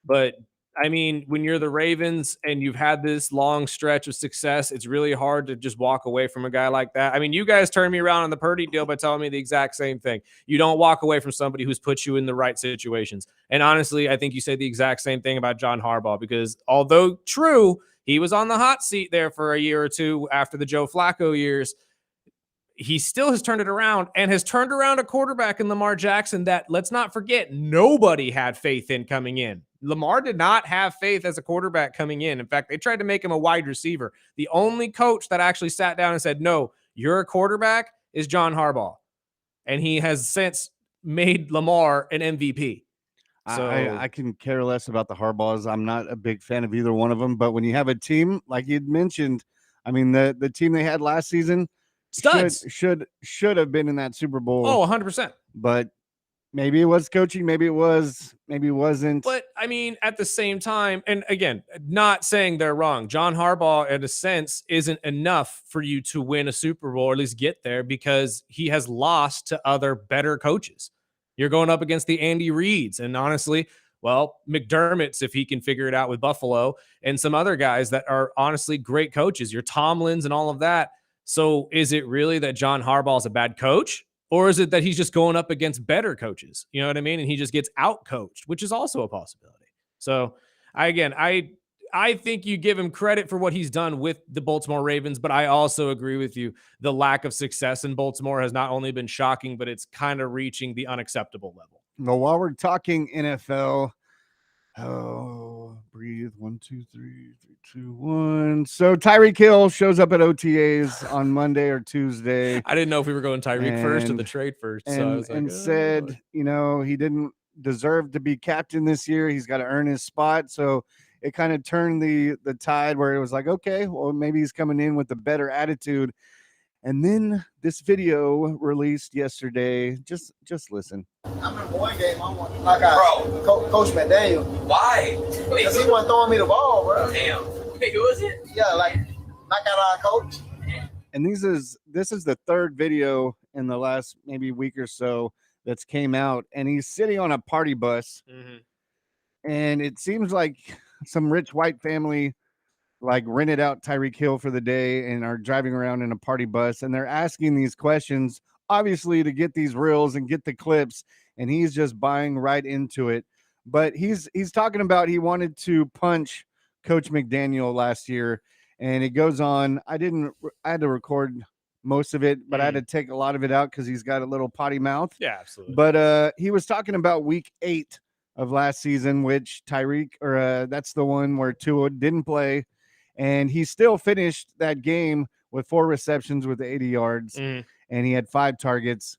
But, I mean, when you're the Ravens and you've had this long stretch of success, it's really hard to just walk away from a guy like that. I mean, you guys turned me around on the Purdy deal by telling me the exact same thing. You don't walk away from somebody who's put you in the right situations. And honestly, I think you say the exact same thing about John Harbaugh because although true, he was on the hot seat there for a year or two after the Joe Flacco years, he still has turned it around and has turned around a quarterback in Lamar Jackson that, let's not forget, nobody had faith in coming in. Lamar did not have faith as a quarterback coming in. In fact, they tried to make him a wide receiver. The only coach that actually sat down and said, no, you're a quarterback is John Harbaugh. And he has since made Lamar an MVP. So I can care less about the Harbaughs. I'm not a big fan of either one of them. But when you have a team, like you'd mentioned, I mean, the team they had last season, studs should have been in that Super Bowl. Oh, 100%. But maybe it was coaching, maybe it wasn't. But I mean, at the same time, and again, not saying they're wrong. John Harbaugh, in a sense, isn't enough for you to win a Super Bowl or at least get there because he has lost to other better coaches. You're going up against the Andy Reids, and honestly, well, McDermott's if he can figure it out with Buffalo, and some other guys that are honestly great coaches. Your Tomlins and all of that. So is it really that John Harbaugh is a bad coach? Or is it that he's just going up against better coaches? You know what I mean? And he just gets out-coached, which is also a possibility. So, I think you give him credit for what he's done with the Baltimore Ravens, but I also agree with you. The lack of success in Baltimore has not only been shocking, but it's kind of reaching the unacceptable level. Well, while we're talking NFL, breathe. 1, 2, 3, 3, 2, 1. So Tyreek Hill shows up at OTAs on Monday or Tuesday. I didn't know if we were going Tyreek first or the And- trade first. So I was like, and oh, said, Lord. you know, he didn't deserve to be captain this year. He's got to earn his spot. So it kind of turned the tide where it was like, okay, well, maybe he's coming in with a better attitude. And then this video released yesterday. Just listen. I'm in one game. I want knock out Coach McDaniel. Why? Because he wasn't throwing me the ball, bro. Damn. Wait, who was it? Yeah, like knock out our coach. And this is the third video in the last maybe week or so that's came out, and he's sitting on a party bus, and it seems like some rich white family like rented out Tyreek Hill for the day and are driving around in a party bus, and they're asking these questions obviously to get these reels and get the clips, and he's just buying right into it. But he's talking about he wanted to punch Coach McDaniel last year, and it goes on. I had to record most of it, but I had to take a lot of it out because he's got a little potty mouth. Yeah, absolutely. But he was talking about week 8 of last season, which Tyreek, or that's the one where Tua didn't play, and he still finished that game with 4 receptions with 80 yards, and he had 5 targets.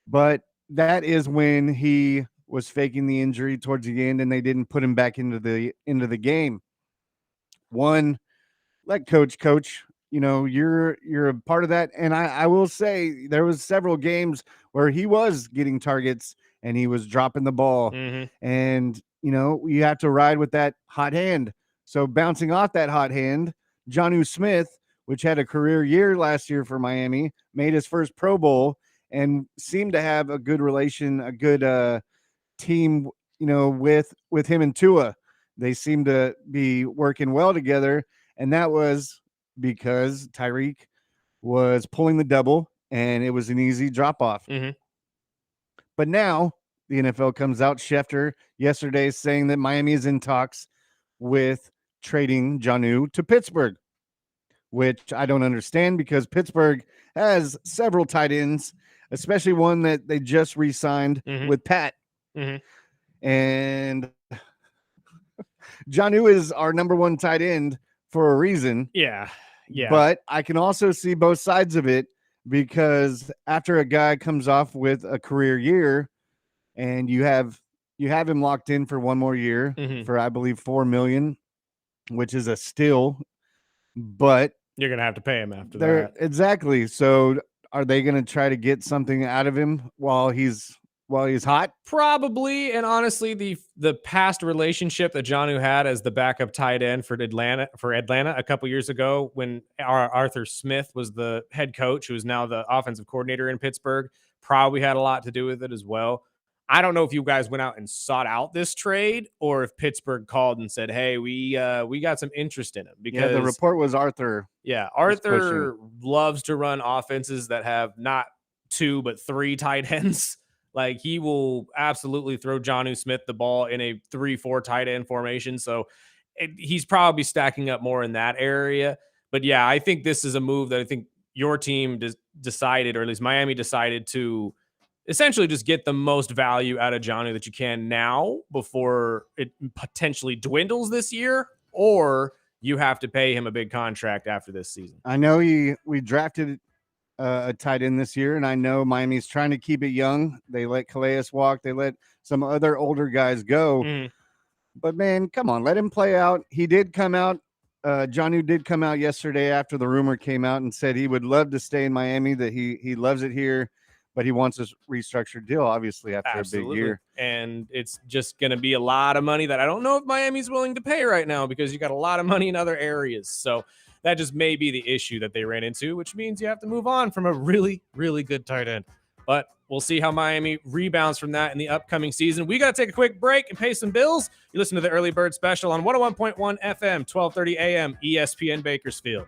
But that is when he was faking the injury towards the end, and they didn't put him back into the game. One, let coach. You know, you're a part of that. And I will say there was several games where he was getting targets and he was dropping the ball. And, you know, you have to ride with that hot hand. So bouncing off that hot hand, Jonnu Smith, which had a career year last year for Miami, made his first Pro Bowl and seemed to have a good team, you know, with him and Tua. They seem to be working well together. And that was because Tyreek was pulling the double and it was an easy drop off. But now the NFL comes out, Schefter yesterday saying that Miami is in talks with trading Jonnu to Pittsburgh, which I don't understand because Pittsburgh has several tight ends, especially one that they just re-signed with Pat. And Jonnu is our number 1 tight end for a reason. Yeah. But I can also see both sides of it because after a guy comes off with a career year and you have him locked in for 1 more year for, I believe, $4 million, which is a steal, but you're going to have to pay him after that. Exactly. So are they going to try to get something out of him while he's hot? Probably. And honestly, the past relationship that Jonnu had as the backup tight end for Atlanta a couple years ago when Arthur Smith was the head coach, who is now the offensive coordinator in Pittsburgh, probably had a lot to do with it as well. I don't know if you guys went out and sought out this trade or if Pittsburgh called and said, hey, we got some interest in him. Because the report was Arthur. Yeah, Arthur loves to run offenses that have not 2 but 3 tight ends. Like, he will absolutely throw Jonnu Smith the ball in a 3-4 tight end formation. So he's probably stacking up more in that area. But yeah, I think this is a move that I think your team decided, or at least Miami decided, to essentially just get the most value out of Jonnu that you can now before it potentially dwindles this year, or you have to pay him a big contract after this season. I know we drafted a tight end this year, and I know Miami's trying to keep it young. They let Calais walk. They let some other older guys go. But, man, come on, let him play out. He did come out. Jonnu did come out yesterday after the rumor came out and said he would love to stay in Miami, that he loves it here, but he wants a restructured deal, obviously, after a big year. And it's just going to be a lot of money that I don't know if Miami's willing to pay right now because you got a lot of money in other areas. So that just may be the issue that they ran into, which means you have to move on from a really, really good tight end. But we'll see how Miami rebounds from that in the upcoming season. We got to take a quick break and pay some bills. You listen to the Early Bird Special on 101.1 FM, 1230 AM, ESPN Bakersfield.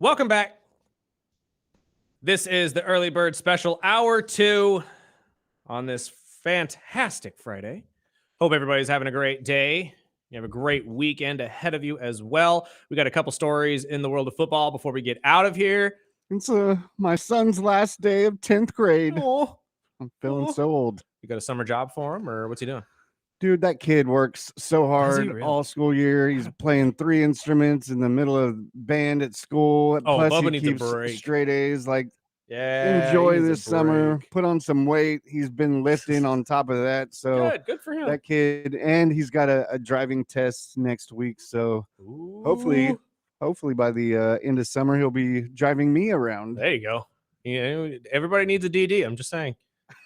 Welcome back. This is the Early Bird Special, Hour 2 on this fantastic Friday. Hope everybody's having a great day. You have a great weekend ahead of you as well. We got a couple stories in the world of football before we get out of here. It's my son's last day of 10th grade. Oh, I'm feeling so old. you got a summer job for him, or what's he doing? Dude, that kid works so hard really? all school year. He's playing 3 instruments in the middle of band at school. Oh, Plus, Bubba he needs a keeps break. straight A's. Like, Yeah, enjoy he needs a this summer. break. Put on some weight. He's been lifting on top of that. So Good for him. that kid, and he's got a driving test next week. So hopefully by the end of summer, he'll be driving me around. There you go. Everybody needs a DD. I'm just saying.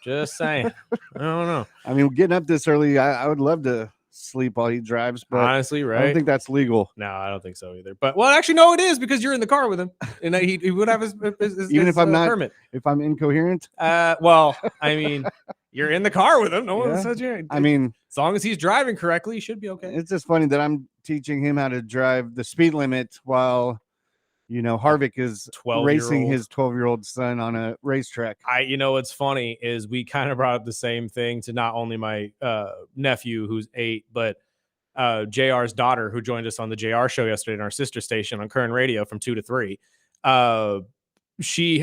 I don't know. I mean, getting up this early, I would love to sleep while he drives, but Honestly, right? I don't think that's legal. No, I don't think so either. But well, actually, no, it is because you're in the car with him, and he would have his Even if I'm not permit. If I'm incoherent. Well, I mean, you're in the car with him. No one said you. I mean, as long as he's driving correctly, he should be okay. It's just funny that I'm teaching him how to drive the speed limit while, Harvick is racing his 12-year-old son on a racetrack. What's funny is we kind of brought up the same thing to not only my nephew who's 8, but JR's daughter who joined us on the JR show yesterday in our sister station on Current Radio from 2 to 3. We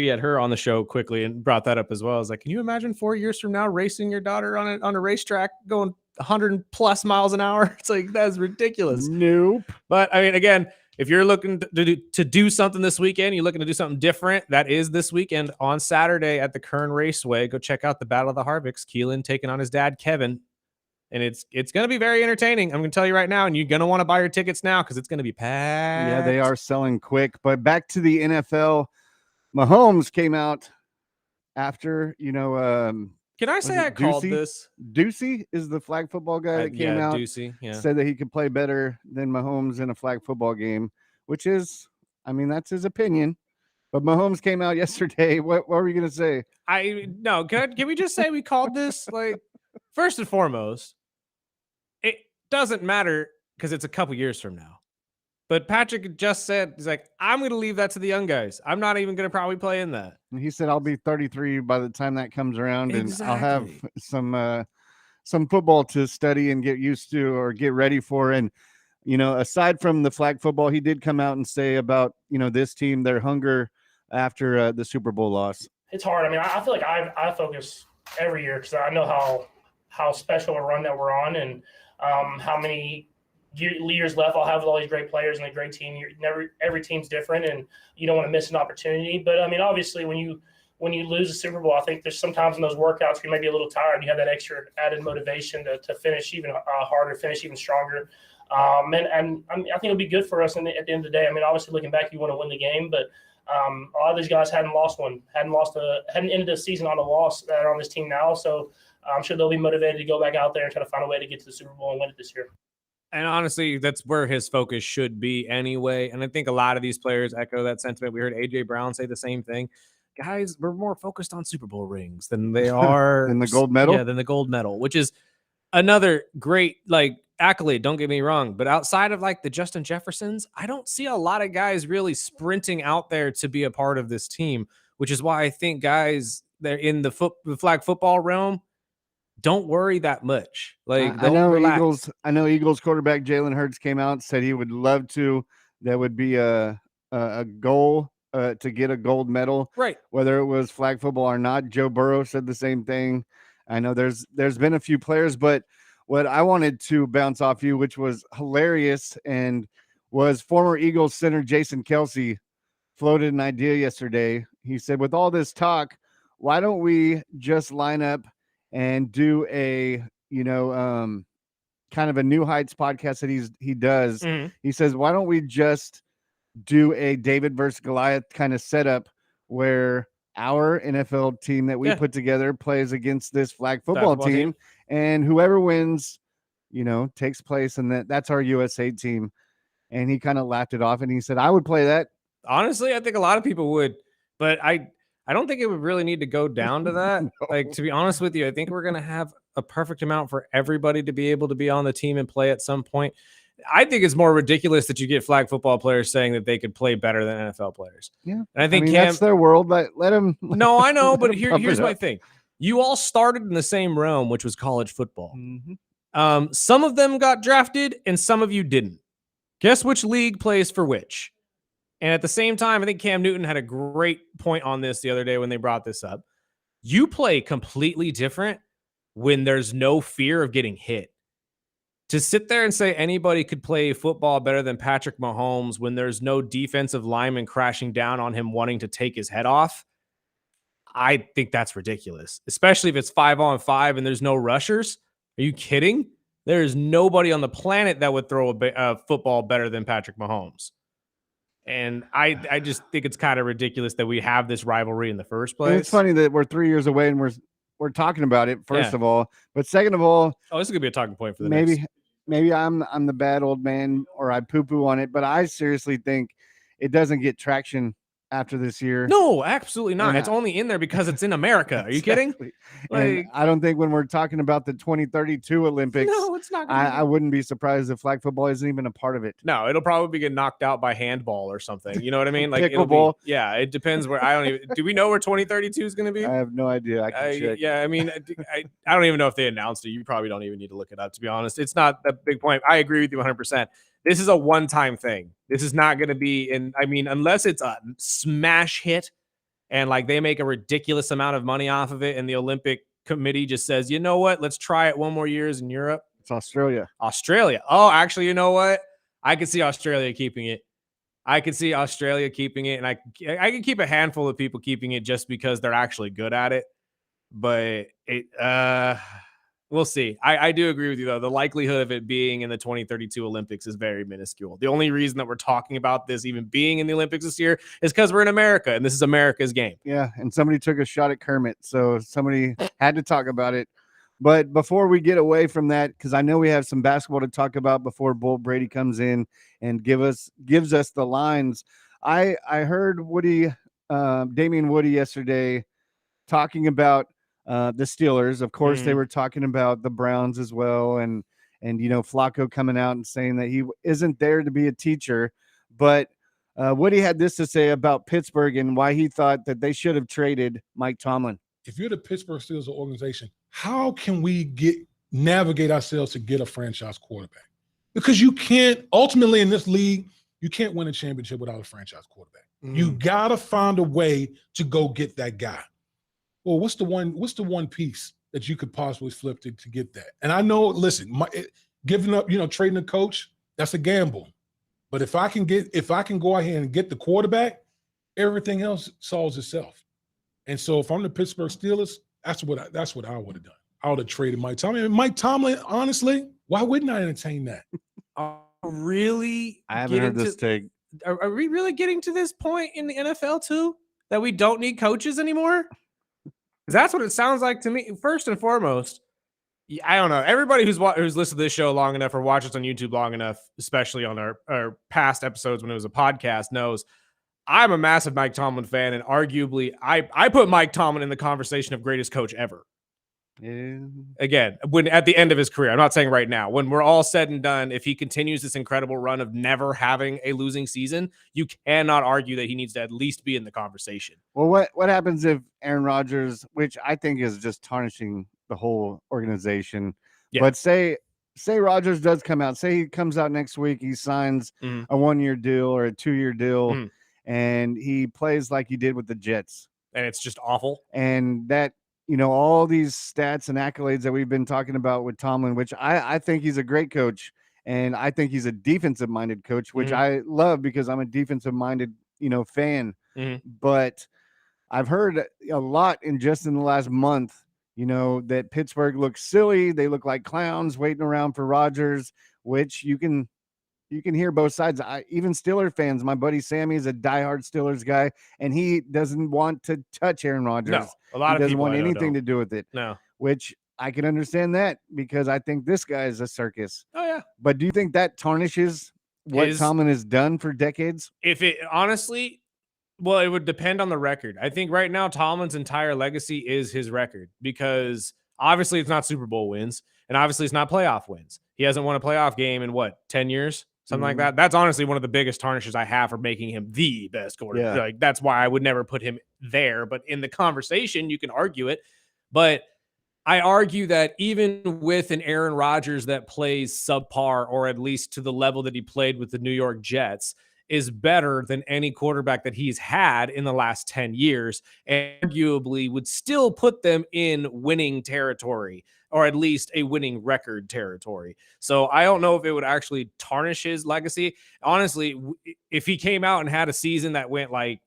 had her on the show quickly and brought that up as well. I was like, can you imagine 4 years from now racing your daughter on a racetrack going 100 plus miles an hour? It's like, that's ridiculous. Nope. But I mean, again, if you're looking to do something this weekend, you're looking to do something different, that is this weekend on Saturday at the Kern Raceway. Go check out the Battle of the Harvicks. Keelan taking on his dad, Kevin. And it's going to be very entertaining. I'm going to tell you right now, and you're going to want to buy your tickets now because it's going to be packed. Yeah, they are selling quick. But back to the NFL, Mahomes came out after, can I say I called this? Ducey is the flag football guy that came out. Ducey, said that he could play better than Mahomes in a flag football game, which is, that's his opinion. But Mahomes came out yesterday. What were you going to say? Can we just say we called this? Like, first and foremost, it doesn't matter because it's a couple years from now. But Patrick just said, he's like, I'm going to leave that to the young guys. I'm not even going to probably play in that. And he said, I'll be 33 by the time that comes around. Exactly. And I'll have some football to study and get used to or get ready for. And, aside from the flag football, he did come out and say about, this team, their hunger after the Super Bowl loss. It's hard. I mean, I feel like I focus every year because I know how special a run that we're on and how many years left I'll have with all these great players and a great team. Every team's different, and you don't want to miss an opportunity. But I mean, obviously, when you lose a Super Bowl, I think there's sometimes in those workouts you may be a little tired. You have that extra added motivation to finish even harder, finish even stronger. And I think it'll be good for us at the end of the day. I mean, obviously, looking back, you want to win the game, but a lot of these guys hadn't ended the season on a loss that are on this team now. So I'm sure they'll be motivated to go back out there and try to find a way to get to the Super Bowl and win it this year. And honestly, that's where his focus should be anyway. And I think a lot of these players echo that sentiment. We heard A.J. Brown say the same thing. Guys, we're more focused on Super Bowl rings than they are than the gold medal. Yeah, than the gold medal, which is another great accolade. Don't get me wrong, but outside of the Justin Jeffersons, I don't see a lot of guys really sprinting out there to be a part of this team. Which is why I think guys they're in the flag football realm. Don't worry that much. I know Eagles quarterback Jalen Hurts came out and said he would love to. That would be a goal to get a gold medal, right? Whether it was flag football or not. Joe Burrow said the same thing. I know there's been a few players, but what I wanted to bounce off you, which was hilarious, and was former Eagles center Jason Kelce floated an idea yesterday. He said, with all this talk, why don't we just line up and do a, kind of a New Heights podcast that he does. Mm-hmm. He says, why don't we just do a David versus Goliath kind of setup where our NFL team that we put together plays against this flag football team, and whoever wins, takes place, and that's our USA team. And he kind of laughed it off, and he said, I would play that. Honestly, I think a lot of people would, but I don't think it would really need to go down to that. No. To be honest with you, I think we're going to have a perfect amount for everybody to be able to be on the team and play at some point. I think it's more ridiculous that you get flag football players saying that they could play better than NFL players. Yeah. And I think that's their world. Let them. No, I know, but pump here's it my up. thing. You all started in the same realm, which was college football. Mhm. Some of them got drafted and some of you didn't. Guess which league plays for which? And at the same time, I think Cam Newton had a great point on this the other day when they brought this up. You play completely different when there's no fear of getting hit. To sit there and say anybody could play football better than Patrick Mahomes when there's no defensive lineman crashing down on him wanting to take his head off, I think that's ridiculous, especially if it's 5-on-5 and there's no rushers. Are you kidding? There is nobody on the planet that would throw a football better than Patrick Mahomes. And I just think it's kind of ridiculous that we have this rivalry in the first place. And it's funny that we're 3 years away and we're talking about it, first of all. But second of all, this is gonna be a talking point for the next. Maybe I'm the bad old man or I poo-poo on it, but I seriously think it doesn't get traction after this year. No, absolutely not. And It's only in there because it's in America. Are you kidding? And I don't think when we're talking about the 2032 Olympics, No, it's not. I wouldn't be surprised if flag football isn't even a part of it. No, it'll probably get knocked out by handball or something. You know what I mean? Like Pickleball. Yeah, it depends where. I don't even. Do we know where 2032 is going to be? I have no idea. I can check. Yeah, I mean, I don't even know if they announced it. You probably don't even need to look it up, to be honest. It's not a big point. I agree with you 100%. This is a one-time thing. This is not going to be unless it's a smash hit and like they make a ridiculous amount of money off of it and the Olympic committee just says, you know what, let's try it one more year in Europe. It's Australia. Oh, actually, you know what? I could see Australia keeping it. And I can keep a handful of people keeping it just because they're actually good at it. But we'll see. I do agree with you, though. The likelihood of it being in the 2032 Olympics is very minuscule. The only reason that we're talking about this even being in the Olympics this year is because we're in America, and this is America's game. Yeah, and somebody took a shot at Kermit, so somebody had to talk about it. But before we get away from that, because I know we have some basketball to talk about before Bull Brady comes in and gives us the lines. I heard Damian Woody yesterday talking about the Steelers. Of course, they were talking about the Browns as well, and Flacco coming out and saying that he isn't there to be a teacher. But Woody had this to say about Pittsburgh and why he thought that they should have traded Mike Tomlin. If you're the Pittsburgh Steelers organization, how can we navigate ourselves to get a franchise quarterback? Because you can't, ultimately in this league, you can't win a championship without a franchise quarterback. You got to find a way to go get that guy. Well, what's the one piece that you could possibly flip to get that? And I know, listen, giving up, trading a coach, that's a gamble. But if I can go ahead and get the quarterback, everything else solves itself. And so if I'm the Pittsburgh Steelers, that's what I would have done. I would have traded Mike Tomlin. And Mike Tomlin, honestly, why wouldn't I entertain that? Really? I haven't heard this take. Are we really getting to this point in the NFL too? That we don't need coaches anymore? That's what it sounds like to me. First and foremost, I don't know. Everybody who's listened to this show long enough or watched us on YouTube long enough, especially on our past episodes when it was a podcast, knows I'm a massive Mike Tomlin fan, and arguably I put Mike Tomlin in the conversation of greatest coach ever. Yeah. Again, when at the end of his career, I'm not saying right now, when we're all said and done, if he continues this incredible run of never having a losing season, you cannot argue that he needs to at least be in the conversation. Well, what happens if Aaron Rodgers, which I think is just tarnishing the whole organization, but say Rodgers does come out, say he comes out next week, he signs a 1-year deal or a 2-year deal, and he plays like he did with the Jets. And it's just awful. And that, all these stats and accolades that we've been talking about with Tomlin, which I think he's a great coach, and I think he's a defensive-minded coach, which I love because I'm a defensive-minded, fan. But I've heard a lot in the last month, that Pittsburgh looks silly. They look like clowns waiting around for Rodgers, which you can hear both sides. Even Steelers fans, my buddy Sammy is a diehard Steelers guy, and he doesn't want to touch Aaron Rodgers. No, a lot of doesn't people want anything to do with it. No, which I can understand that because I think this guy is a circus. Oh yeah, but do you think that tarnishes what Tomlin has done for decades? If it honestly, well, it would depend on the record. I think right now Tomlin's entire legacy is his record because Obviously, it's not Super Bowl wins, and obviously, it's not playoff wins. He hasn't won a playoff game in what, 10 years? Something like that. That's honestly one of the biggest tarnishes I have for making him the best quarterback. Yeah. Like, that's why I would never put him there. But in the conversation, you can argue it. But I argue that even with an Aaron Rodgers that plays subpar, or at least to the level that he played with the New York Jets, is better than any quarterback that he's had in the last 10 years, and arguably would still put them in winning territory, or at least a winning record territory. So I don't know if it would actually tarnish his legacy. Honestly, if he came out and had a season that went like,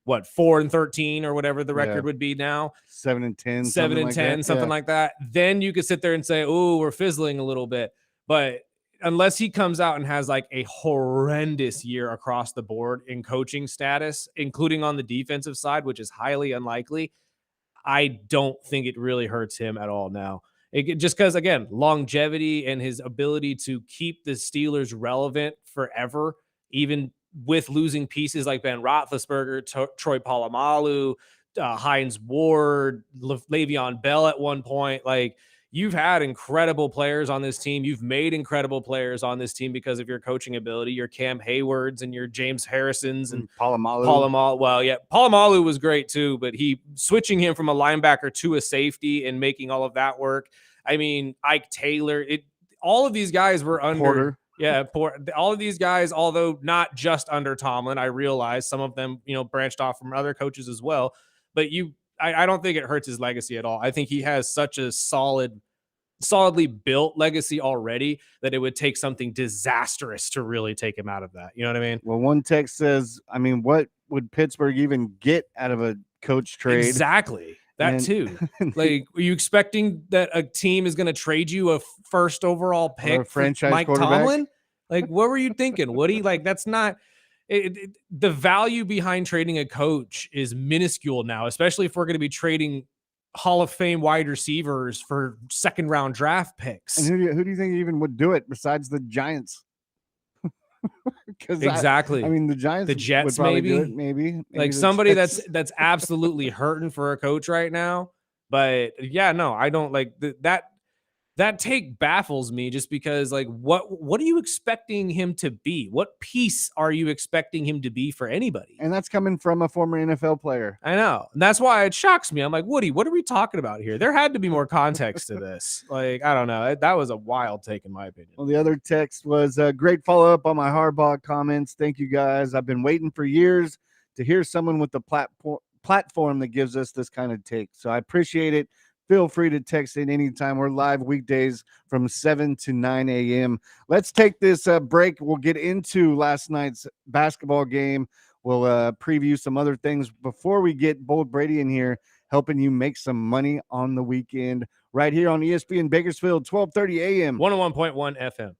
what, 4-13 or whatever the record would be now, 7-10, 7-10, something like that, then you could sit there and say, oh, we're fizzling a little bit. But unless he comes out and has like a horrendous year across the board in coaching status, including on the defensive side, which is highly unlikely, I don't think it really hurts him at all now. Just because, again, longevity and his ability to keep the Steelers relevant forever, even with losing pieces like Ben Roethlisberger, Troy Polamalu, Hines Ward, Le'Veon Bell at one point. Like, you've had incredible players on this team. You've made incredible players on this team because of your coaching ability, your Cam Haywards and your James Harrisons and Polamalu. Well, yeah, Polamalu was great too, but switching him from a linebacker to a safety and making all of that work. I mean, Ike Taylor, all of these guys were under Porter. Yeah, all of these guys, although not just under Tomlin, I realize some of them, branched off from other coaches as well. But I don't think it hurts his legacy at all. I think he has such a solidly built legacy already that it would take something disastrous to really take him out of that. You know what I mean? Well, one text says, I mean, what would Pittsburgh even get out of a coach trade? Exactly. That too. Like, are you expecting that a team is going to trade you a first overall pick for Mike Tomlin? Like, what were you thinking, Woody? Like, that's not the value behind trading a coach is minuscule now, especially if we're going to be trading Hall of Fame wide receivers for second round draft picks. And who do you think even would do it besides the Giants? Exactly. I mean, the Giants, the Jets, would probably do it. Maybe like somebody that's absolutely hurting for a coach right now. But yeah, no, I don't like that take baffles me, just because, like, what are you expecting him to be? What piece are you expecting him to be for anybody? And that's coming from a former NFL player. I know. And that's why it shocks me. I'm like, Woody, what are we talking about here? There had to be more context to this. Like, I don't know. That was a wild take, in my opinion. Well, the other text was a great follow-up on my Harbaugh comments. Thank you, guys. I've been waiting for years to hear someone with the platform that gives us this kind of take. So I appreciate it. Feel free to text in anytime. We're live weekdays from 7 to 9 a.m. Let's take this break. We'll get into last night's basketball game. We'll preview some other things before we get Bold Brady in here, helping you make some money on the weekend right here on ESPN Bakersfield, 1230 a.m. 101.1 FM.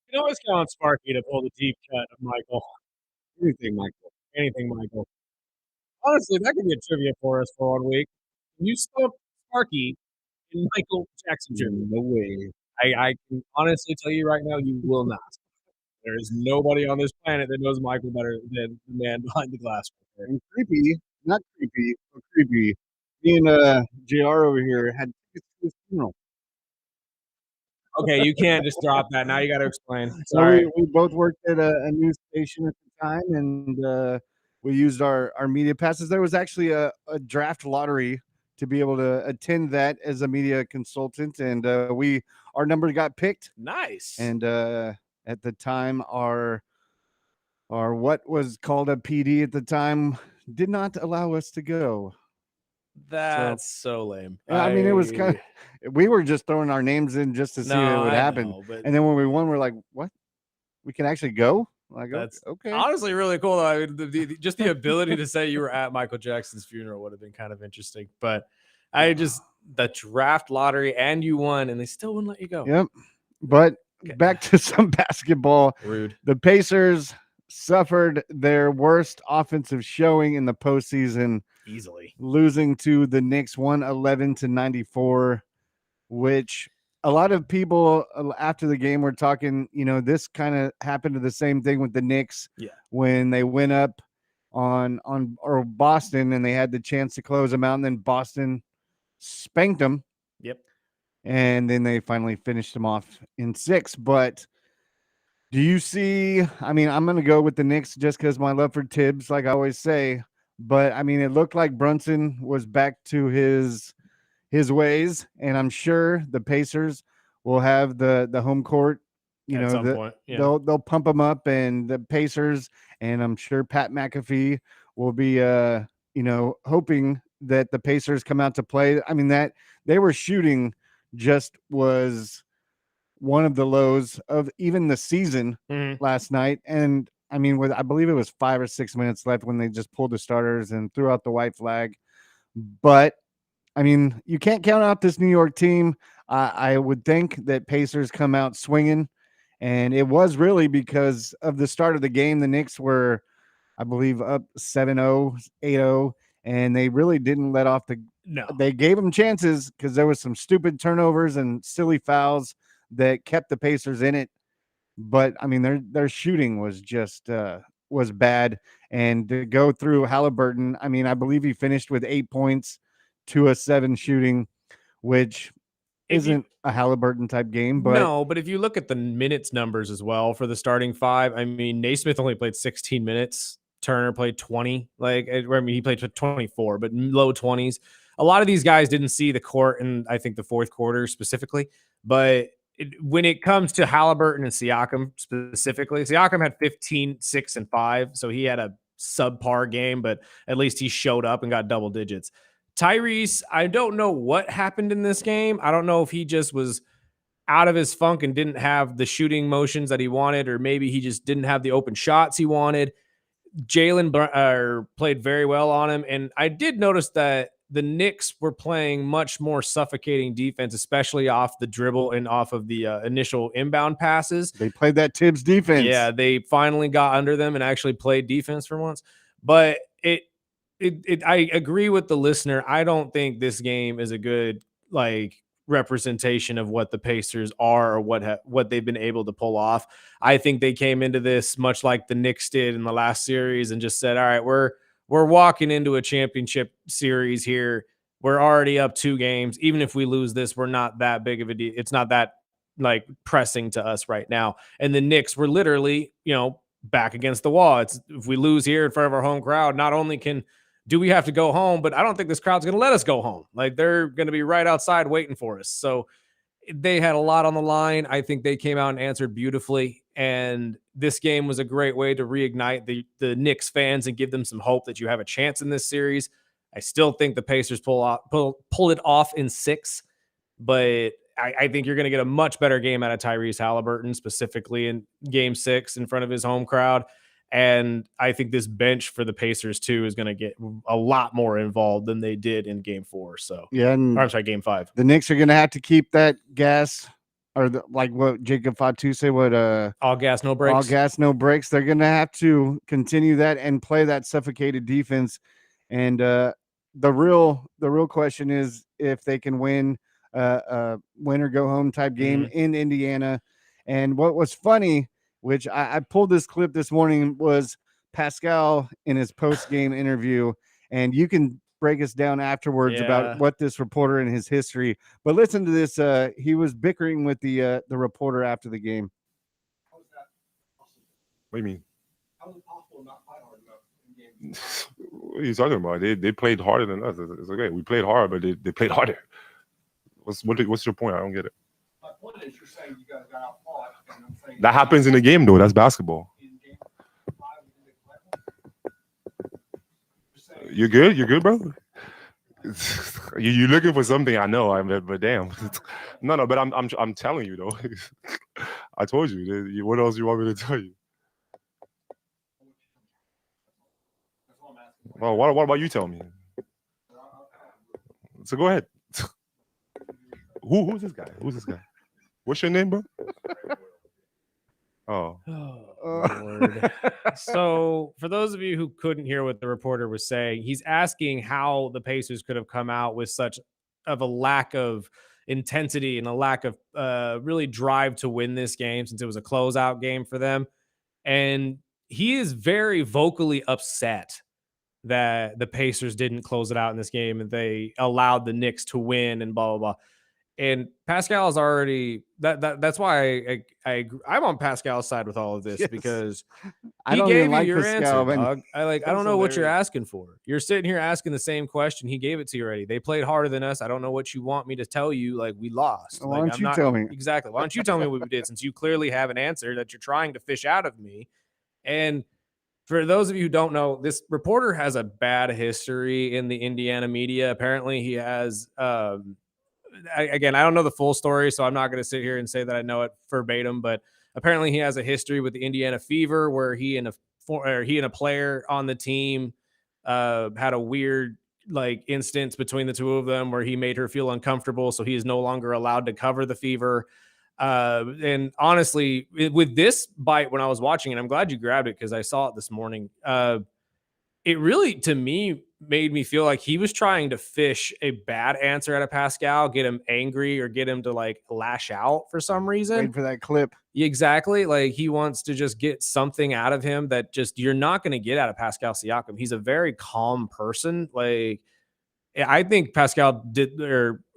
You can always count on Sparky to pull the deep cut of Michael. Anything, Michael. Anything, Michael. Honestly, that could be a trivia for us for 1 week. Can you spell Sparky in Michael Jackson Jr.? No way. I can honestly tell you right now, you will not. There is nobody on this planet that knows Michael better than the man behind the glass. Right there. And creepy, not creepy, but creepy. Me and JR over here had tickets to his funeral. Okay, you can't just drop that. Now you got to explain. So Sorry. we both worked at a news station at the time, and we used our media passes. There was actually a draft lottery to be able to attend that as a media consultant, and our number got picked. Nice. And at the time, our what was called a PD at the time did not allow us to go. That's so lame. I mean, it was kind of, we were just throwing our names in just to see what would happen. And then when we won, we're like, what? We can actually go? Like, that's okay. Honestly really cool. Though. I mean, just the ability to say you were at Michael Jackson's funeral would have been kind of interesting. But the draft lottery and you won, and they still wouldn't let you go. Yep. But back to some basketball. Rude. The Pacers suffered their worst offensive showing in the postseason, easily losing to the Knicks 111-94, which a lot of people after the game were talking, this kind of happened to the same thing with the Knicks when they went up on Boston and they had the chance to close them out, and then Boston spanked them. Yep. And then they finally finished them off in 6. But do you see, I mean, I'm going to go with the Knicks just because my love for Tibbs, like I always say. But, I mean, it looked like Brunson was back to his ways, and I'm sure the Pacers will have the home court. At some point, yeah. They'll pump them up, and the Pacers, and I'm sure Pat McAfee will be, hoping that the Pacers come out to play. I mean, that they were shooting just was one of the lows of even the season last night. And I mean, I believe it was 5 or 6 minutes left when they just pulled the starters and threw out the white flag. But I mean, you can't count out this New York team. I would think that Pacers come out swinging, and it was really because of the start of the game. The Knicks were, I believe, up 7-0, 8-0, and they really didn't let off they gave them chances because there was some stupid turnovers and silly fouls that kept the Pacers in it. But I mean, their shooting was just was bad. And to go through Halliburton, I mean, I believe he finished with 8 points, 2 of 7 shooting, which isn't a Halliburton type game. But no, but if you look at the minutes numbers as well for the starting 5, I mean, Naismith only played 16 minutes. Turner played 20. He played 24, but low 20s. A lot of these guys didn't see the court in, I think, the fourth quarter specifically. But when it comes to Halliburton and Siakam specifically, Siakam had 15, 6, and 5. So he had a subpar game, but at least he showed up and got double digits. Tyrese, I don't know what happened in this game. I don't know if he just was out of his funk and didn't have the shooting motions that he wanted, or maybe he just didn't have the open shots he wanted. Jalen played very well on him. And I did notice that the Knicks were playing much more suffocating defense, especially off the dribble and off of the initial inbound passes. They played that Tibbs defense. Yeah, they finally got under them and actually played defense for once. But I agree with the listener. I don't think this game is a good representation of what the Pacers are or what they've been able to pull off. I think they came into this much like the Knicks did in the last series and just said, all right, we're walking into a championship series here. We're already up 2 games. Even if we lose this, we're not that big of a deal. It's not that pressing to us right now. And the Knicks were literally, back against the wall. If we lose here in front of our home crowd, not only do we have to go home, but I don't think this crowd's going to let us go home. They're going to be right outside waiting for us. So they had a lot on the line. I think they came out and answered beautifully. And this game was a great way to reignite the Knicks fans and give them some hope that you have a chance in this series. I still think the Pacers pull it off in 6, but I think you're going to get a much better game out of Tyrese Halliburton, specifically in game 6 in front of his home crowd. And I think this bench for the Pacers too is going to get a lot more involved than they did in game 4. So yeah, I'm sorry, game 5. The Knicks are going to have to keep that gas or like what Jacob Fatu said, what All gas, no brakes. all gas, no brakes. They're going to have to continue that and play that suffocated defense. And the real question is if they can win a win or go home type game in Indiana. And what was funny, which I pulled this clip this morning, was Pascal in his post game interview, and you can break us down afterwards about what this reporter and his history. But listen to this. He was bickering with the reporter after the game. What do you mean? How is it possible to not fight hard enough in games? What are you talking about? They played harder than us. It's okay. We played hard, but they played harder. What's your point? I don't get it. My point is you're saying you guys got outfought, and I'm saying that happens in the game, though. That's basketball. You're good? You're good, bro? You're looking for something, I know. But damn. No, but I'm telling you, though. I told you. What else you want me to tell you? Well, what about you tell me? So go ahead. Who's this guy? What's your name, bro? Oh. Lord. So for those of you who couldn't hear what the reporter was saying, he's asking how the Pacers could have come out with such of a lack of intensity and a lack of really drive to win this game, since it was a closeout game for them. And he is very vocally upset that the Pacers didn't close it out in this game and they allowed the Knicks to win and blah, blah, blah. And Pascal is already that's why I'm on Pascal's side with all of this, because I don't gave even like you your Pascal, answer, man. dog. I don't know what you're asking for. You're sitting here asking the same question. He gave it to you already. They played harder than us. I don't know what you want me to tell you. Like, we lost. Why don't you tell me? Exactly. Why don't you tell me what we did, since you clearly have an answer that you're trying to fish out of me? And for those of you who don't know, this reporter has a bad history in the Indiana media. Apparently, he has again, I don't know the full story, so I'm not going to sit here and say that I know it verbatim, but apparently he has a history with the Indiana Fever, where he and a player on the team had a weird instance between the two of them where he made her feel uncomfortable, so he is no longer allowed to cover the Fever. And honestly, with this bite, when I was watching it, I'm glad you grabbed it because I saw it this morning. It really, to me, made me feel like he was trying to fish a bad answer out of Pascal, get him angry or get him to lash out for some reason. Wait for that clip. Exactly. Like, he wants to just get something out of him that just you're not going to get out of Pascal Siakam. He's a very calm person. Like, I think Pascal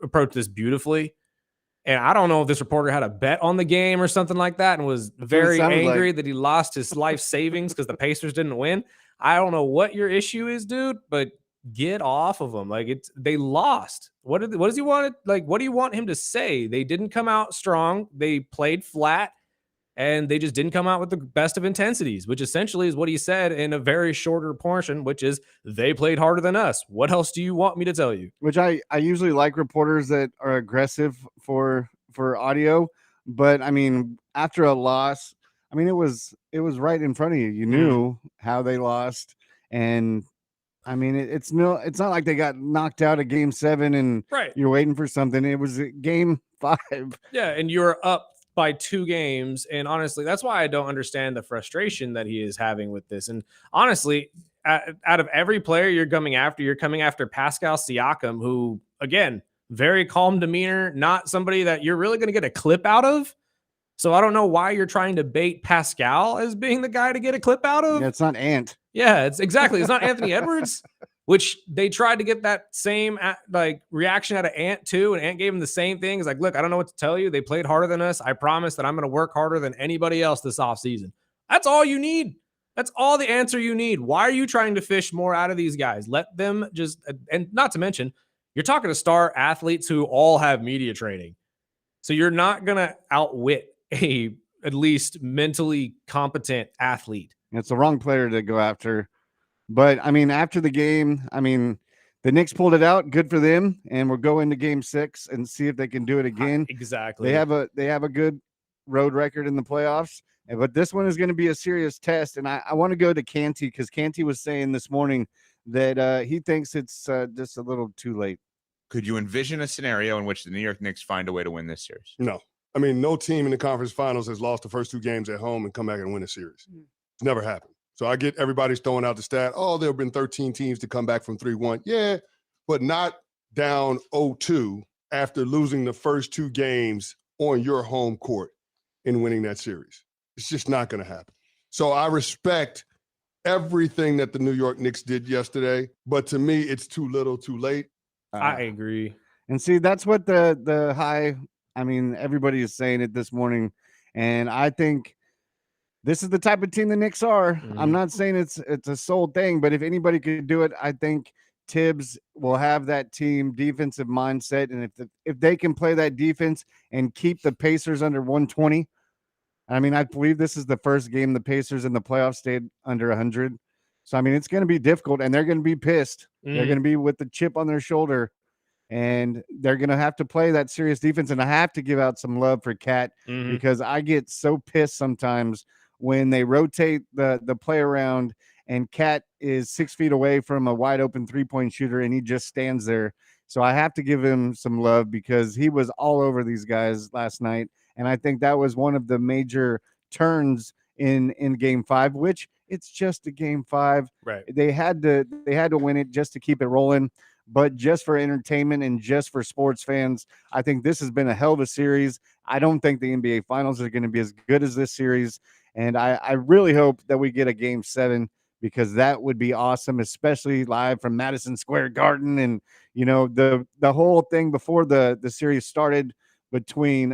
approached this beautifully. And I don't know if this reporter had a bet on the game or something like that and was very angry that he lost his life savings because the Pacers didn't win. I don't know what your issue is, dude, but get off of them. They lost. What does he want? What do you want him to say? They didn't come out strong. They played flat, and they just didn't come out with the best of intensities, which essentially is what he said in a very shorter portion, which is they played harder than us. What else do you want me to tell you? Which I usually like reporters that are aggressive for audio, but I mean, after a loss, I mean, it was right in front of you. You knew how they lost, and I mean, it's not like they got knocked out of Game 7 and you're waiting for something. It was Game 5. Yeah, and you're up by 2 games, and honestly, that's why I don't understand the frustration that he is having with this. And honestly, out of every player you're coming after Pascal Siakam, who, again, very calm demeanor, not somebody that you're really going to get a clip out of. So I don't know why you're trying to bait Pascal as being the guy to get a clip out of. Yeah, it's not Ant. Yeah, it's not Anthony Edwards, which they tried to get that same reaction out of Ant too. And Ant gave him the same thing. He's like, look, I don't know what to tell you. They played harder than us. I promise that I'm going to work harder than anybody else this offseason. That's all you need. That's all the answer you need. Why are you trying to fish more out of these guys? Let them just, and not to mention, you're talking to star athletes who all have media training. So you're not going to outwit a at least mentally competent athlete. It's the wrong player to go after. But I mean, after the game, I mean, the Knicks pulled it out. Good for them. And we'll go into Game 6 and see if they can do it again. Exactly. They have a good road record in the playoffs. But this one is going to be a serious test. And I want to go to Canty, because Canty was saying this morning that he thinks it's just a little too late. Could you envision a scenario in which the New York Knicks find a way to win this series? No. I mean, no team in the conference finals has lost the first 2 games at home and come back and win a series. It's never happened. So I get everybody's throwing out the stat. Oh, there have been 13 teams to come back from 3-1. Yeah, but not down 0-2 after losing the first 2 games on your home court and winning that series. It's just not going to happen. So I respect everything that the New York Knicks did yesterday, but to me, it's too little, too late. I agree. And see, that's what the high. I mean, everybody is saying it this morning, and I think this is the type of team the Knicks are. I'm not saying it's a sole thing, but if anybody could do it, I think Tibbs will have that team defensive mindset, and if they can play that defense and keep the Pacers under 120. I mean, I believe this is the first game the Pacers in the playoffs stayed under 100. So, I mean, it's going to be difficult, and they're going to be pissed. They're going to be with the chip on their shoulder, and they're going to have to play that serious defense. And I have to give out some love for Cat because I get so pissed sometimes when they rotate the play around and Cat is 6 feet away from a wide open 3-point shooter, and he just stands there. So I have to give him some love because he was all over these guys last night. And I think that was one of the major turns in game 5, which it's just a game 5. Right. They had to win it just to keep it rolling. But just for entertainment and just for sports fans, I think this has been a hell of a series. I don't think the NBA Finals are going to be as good as this series. And I really hope that we get a game 7 because that would be awesome, especially live from Madison Square Garden. And, you know, the whole thing before the series started between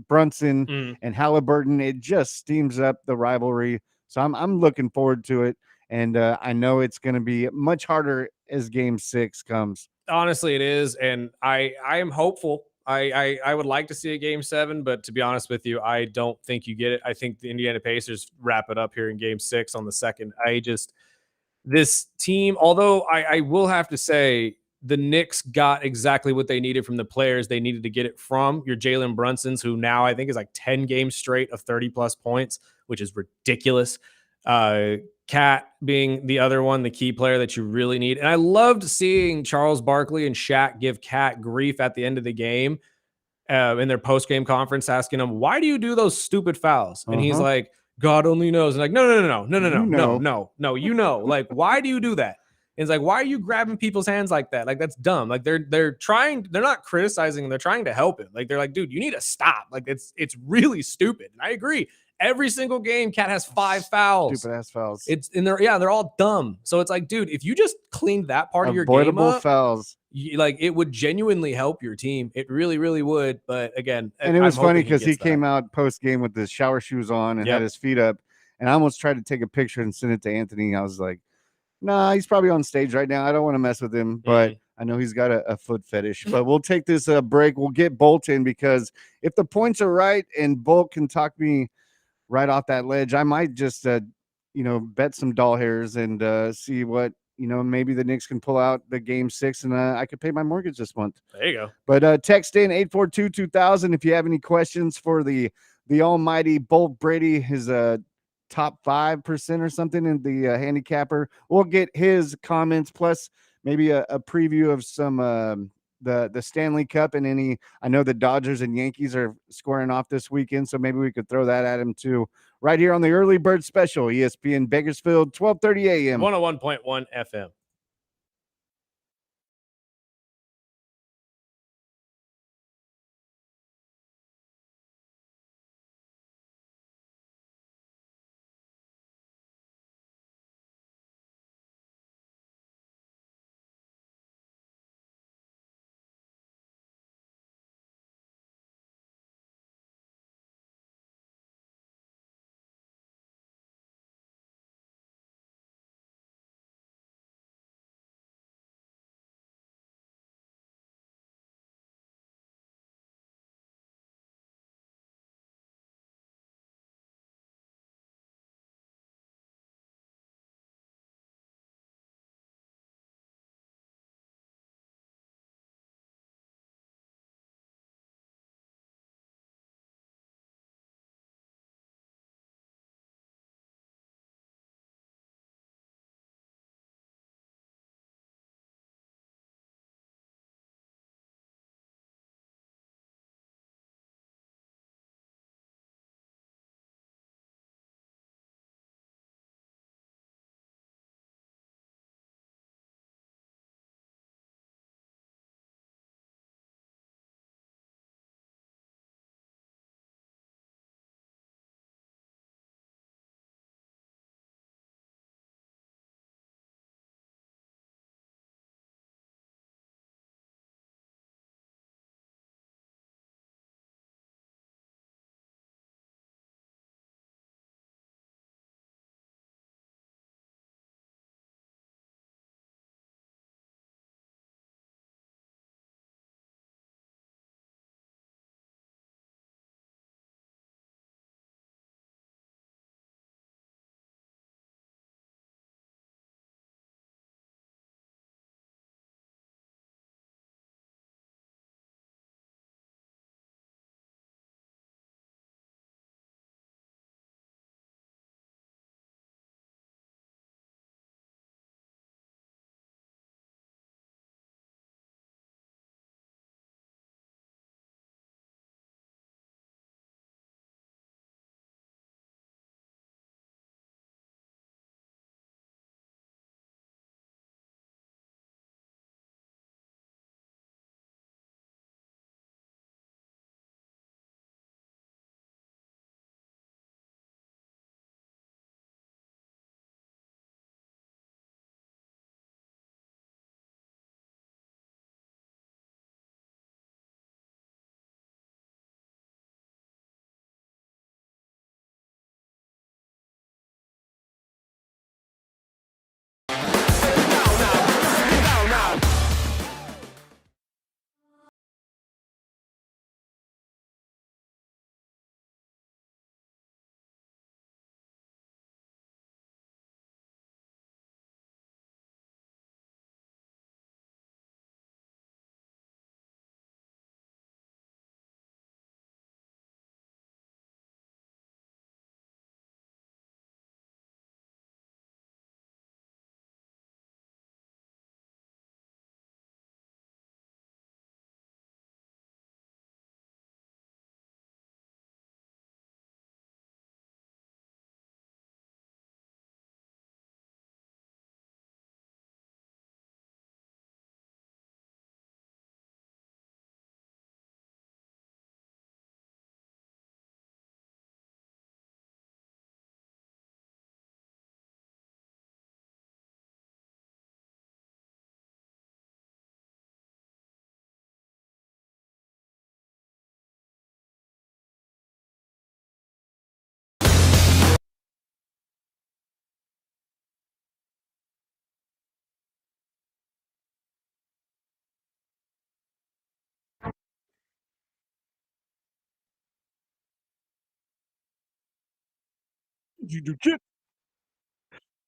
Brunson and Halliburton, it just steams up the rivalry. So I'm looking forward to it. And I know it's going to be much harder as game 6 comes. Honestly, it is. And I am hopeful. I would like to see a game 7, but to be honest with you, I don't think you get it. I think the Indiana Pacers wrap it up here in game 6 on the second. This team, although I will have to say the Knicks got exactly what they needed from the players they needed to get it from. Your Jalen Brunsons, who now I think is like 10 games straight of 30 plus points, which is ridiculous. Cat being the other one, the key player that you really need. And I loved seeing Charles Barkley and Shaq give Cat grief at the end of the game in their post-game conference, asking him, why do you do those stupid fouls? And he's like, God only knows. And like, no, you know, like, why do you do that? And it's like, why are you grabbing people's hands like that? Like, that's dumb. Like they're not criticizing, they're trying to help him. Like, they're like, dude, you need to stop. Like, it's really stupid. And I agree. Every single game, Cat has 5 fouls. Stupid ass fouls. It's in there. Yeah, they're all dumb. So it's like, dude, if you just cleaned that part of your game up, fouls. Like it would genuinely help your team. It really, really would. But again, and it was funny because he came out post game with his shower shoes on and had his feet up. And I almost tried to take a picture and send it to Anthony. I was like, nah, he's probably on stage right now. I don't want to mess with him, but I know he's got a foot fetish. But we'll take this break. We'll get Bolt in because if the points are right and Bolt can talk me right off that ledge, I might just, bet some doll hairs and see what, maybe the Knicks can pull out the game 6 and I could pay my mortgage this month. There you go. But text in 842-2000 if you have any questions for the almighty Bolt Brady, his top 5% or something in the handicapper. We'll get his comments plus maybe a preview of some the Stanley Cup and any. I know the Dodgers and Yankees are squaring off this weekend, so maybe we could throw that at him too. Right here on the Early Bird Special, ESPN Bakersfield, 12:30 a.m. 101.1 FM.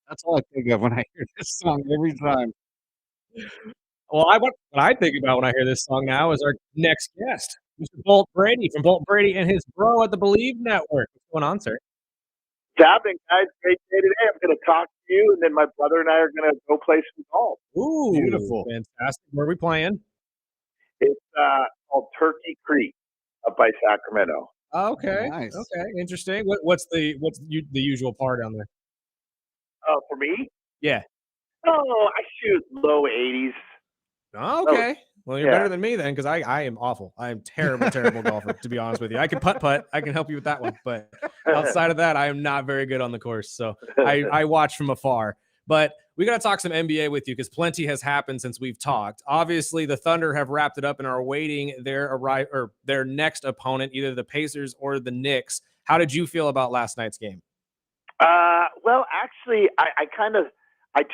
That's all I think of when I hear this song every time. Well, what I think about when I hear this song now is our next guest, Mr. Bolt Brady from Bolt Brady and his bro at the Believe Network. What's going on, sir? Happening, guys. Great day today. I'm going to talk to you, and then my brother and I are going to go play some golf. Ooh, Beautiful. fantastic. Where are we playing? It's called Turkey Creek up by Sacramento. Okay, Nice. okay, interesting. What's the usual par down there? For me? Yeah. Oh, I shoot low 80s. Oh, okay. Well, you're yeah. better than me then, because I am awful. I am terrible golfer, to be honest with you. I can putt. I can help you with that one, but outside of that, I am not very good on the course. So I watch from afar. But we got to talk some NBA with you because plenty has happened since we've talked. Obviously, the Thunder have wrapped it up and are awaiting their next opponent, either the Pacers or the Knicks. How did you feel about last night's game? Well, actually, I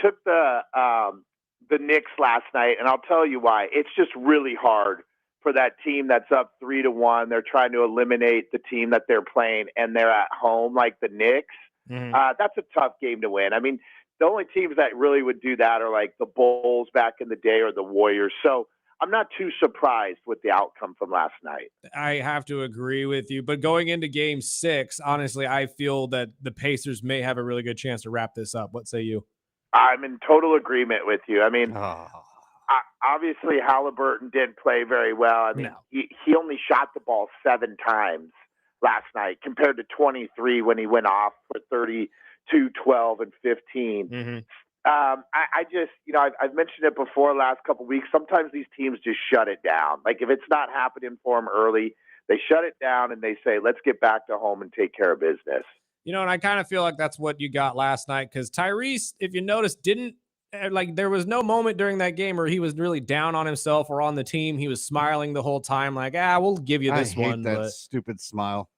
took the Knicks last night, and I'll tell you why. It's just really hard for that team that's up 3-1. They're trying to eliminate the team that they're playing, and they're at home like the Knicks. Mm-hmm. That's a tough game to win. I mean, the only teams that really would do that are like the Bulls back in the day or the Warriors. So I'm not too surprised with the outcome from last night. I have to agree with you. But going into game 6, honestly, I feel that the Pacers may have a really good chance to wrap this up. What say you? I'm in total agreement with you. I mean, obviously Halliburton didn't play very well. I mean, No. he only shot the ball 7 times last night compared to 23 when he went off for 32, 12, and 15. Mm-hmm. I just, I've mentioned it before last couple of weeks. Sometimes these teams just shut it down. Like if it's not happening for them early, they shut it down and they say, let's get back to home and take care of business. And I kind of feel like that's what you got last night because Tyrese, if you notice, didn't there was no moment during that game where he was really down on himself or on the team. He was smiling the whole time, like, we'll give you this one. I hate that stupid smile.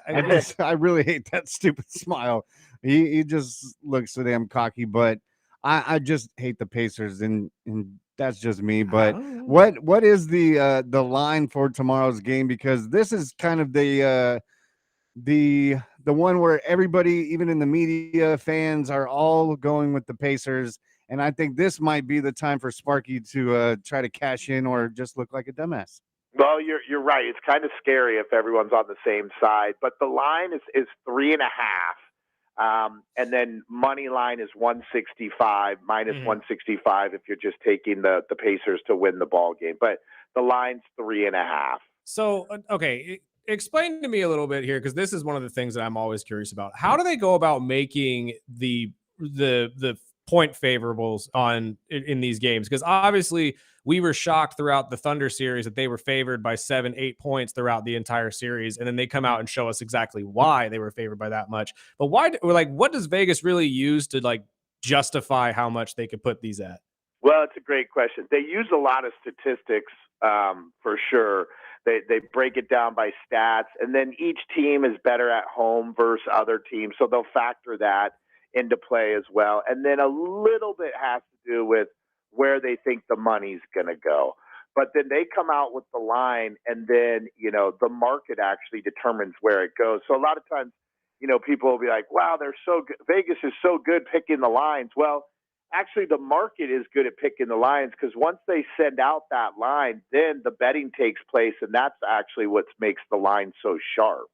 I I really hate that stupid smile. He just looks so damn cocky, but I just hate the Pacers, and that's just me. But what is the line for tomorrow's game? Because this is kind of the one where everybody, even in the media, fans are all going with the Pacers, and I think this might be the time for Sparky to try to cash in or just look like a dumbass. Well, you're right. It's kind of scary if everyone's on the same side, but the line is 3.5. And then money line is 165 minus 165 if you're just taking the Pacers to win the ball game. But the line's 3.5. So, okay, explain to me a little bit here because this is one of the things that I'm always curious about. How do they go about making the point favorables in these games? Because obviously we were shocked throughout the Thunder series that they were favored by 7-8 points throughout the entire series, and then they come out and show us exactly why they were favored by that much. But what does Vegas really use to justify how much they could put these at? Well, it's a great question. They use a lot of statistics for sure. They break it down by stats, and then each team is better at home versus other teams, so they'll factor that into play as well. And then a little bit has to do with where they think the money's going to go. But then they come out with the line, and then, the market actually determines where it goes. So a lot of times, people will be like, wow, they're so good. Vegas is so good picking the lines. Well, actually, the market is good at picking the lines because once they send out that line, then the betting takes place, and that's actually what makes the line so sharp.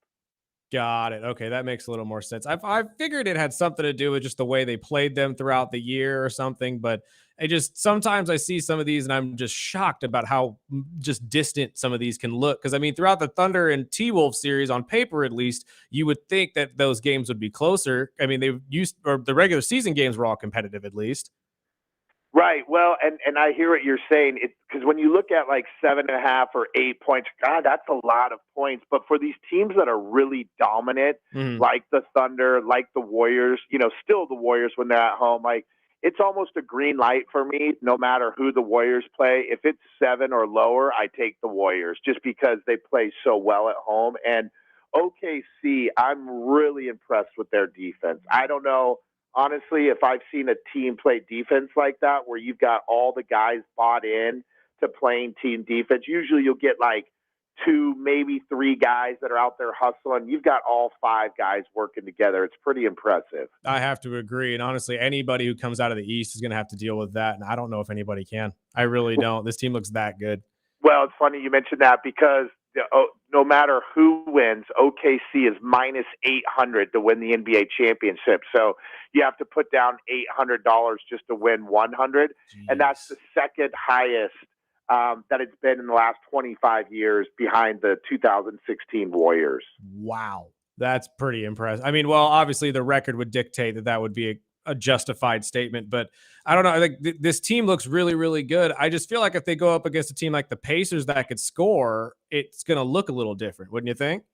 Got it. Okay, that makes a little more sense. I figured it had something to do with just the way they played them throughout the year or something, but sometimes I see some of these and I'm just shocked about how just distant some of these can look. Because I mean, throughout the Thunder and T-Wolves series, on paper at least, you would think that those games would be closer. I mean, the regular season games were all competitive at least. Right. Well, and I hear what you're saying. Because when you look at 7.5 or 8 points, God, that's a lot of points. But for these teams that are really dominant, like the Thunder, like the Warriors, still the Warriors when they're at home, it's almost a green light for me, no matter who the Warriors play. If it's 7 or lower, I take the Warriors just because they play so well at home. And OKC, I'm really impressed with their defense. I don't know. Honestly, if I've seen a team play defense like that, where you've got all the guys bought in to playing team defense, usually you'll get 2, maybe 3 guys that are out there hustling. You've got all 5 guys working together. It's pretty impressive. I have to agree. And honestly, anybody who comes out of the East is going to have to deal with that. And I don't know if anybody can. I really don't. This team looks that good. Well, it's funny you mentioned that because no matter who wins, OKC is minus 800 to win the NBA championship. So you have to put down $800 just to win 100. Jeez. And that's the second highest that it's been in the last 25 years behind the 2016 Warriors. Wow. That's pretty impressive. I mean, well, obviously the record would dictate that would be a justified statement, but I don't know. I think this team looks really, really good. I just feel like if they go up against a team like the Pacers that could score, it's going to look a little different, wouldn't you think?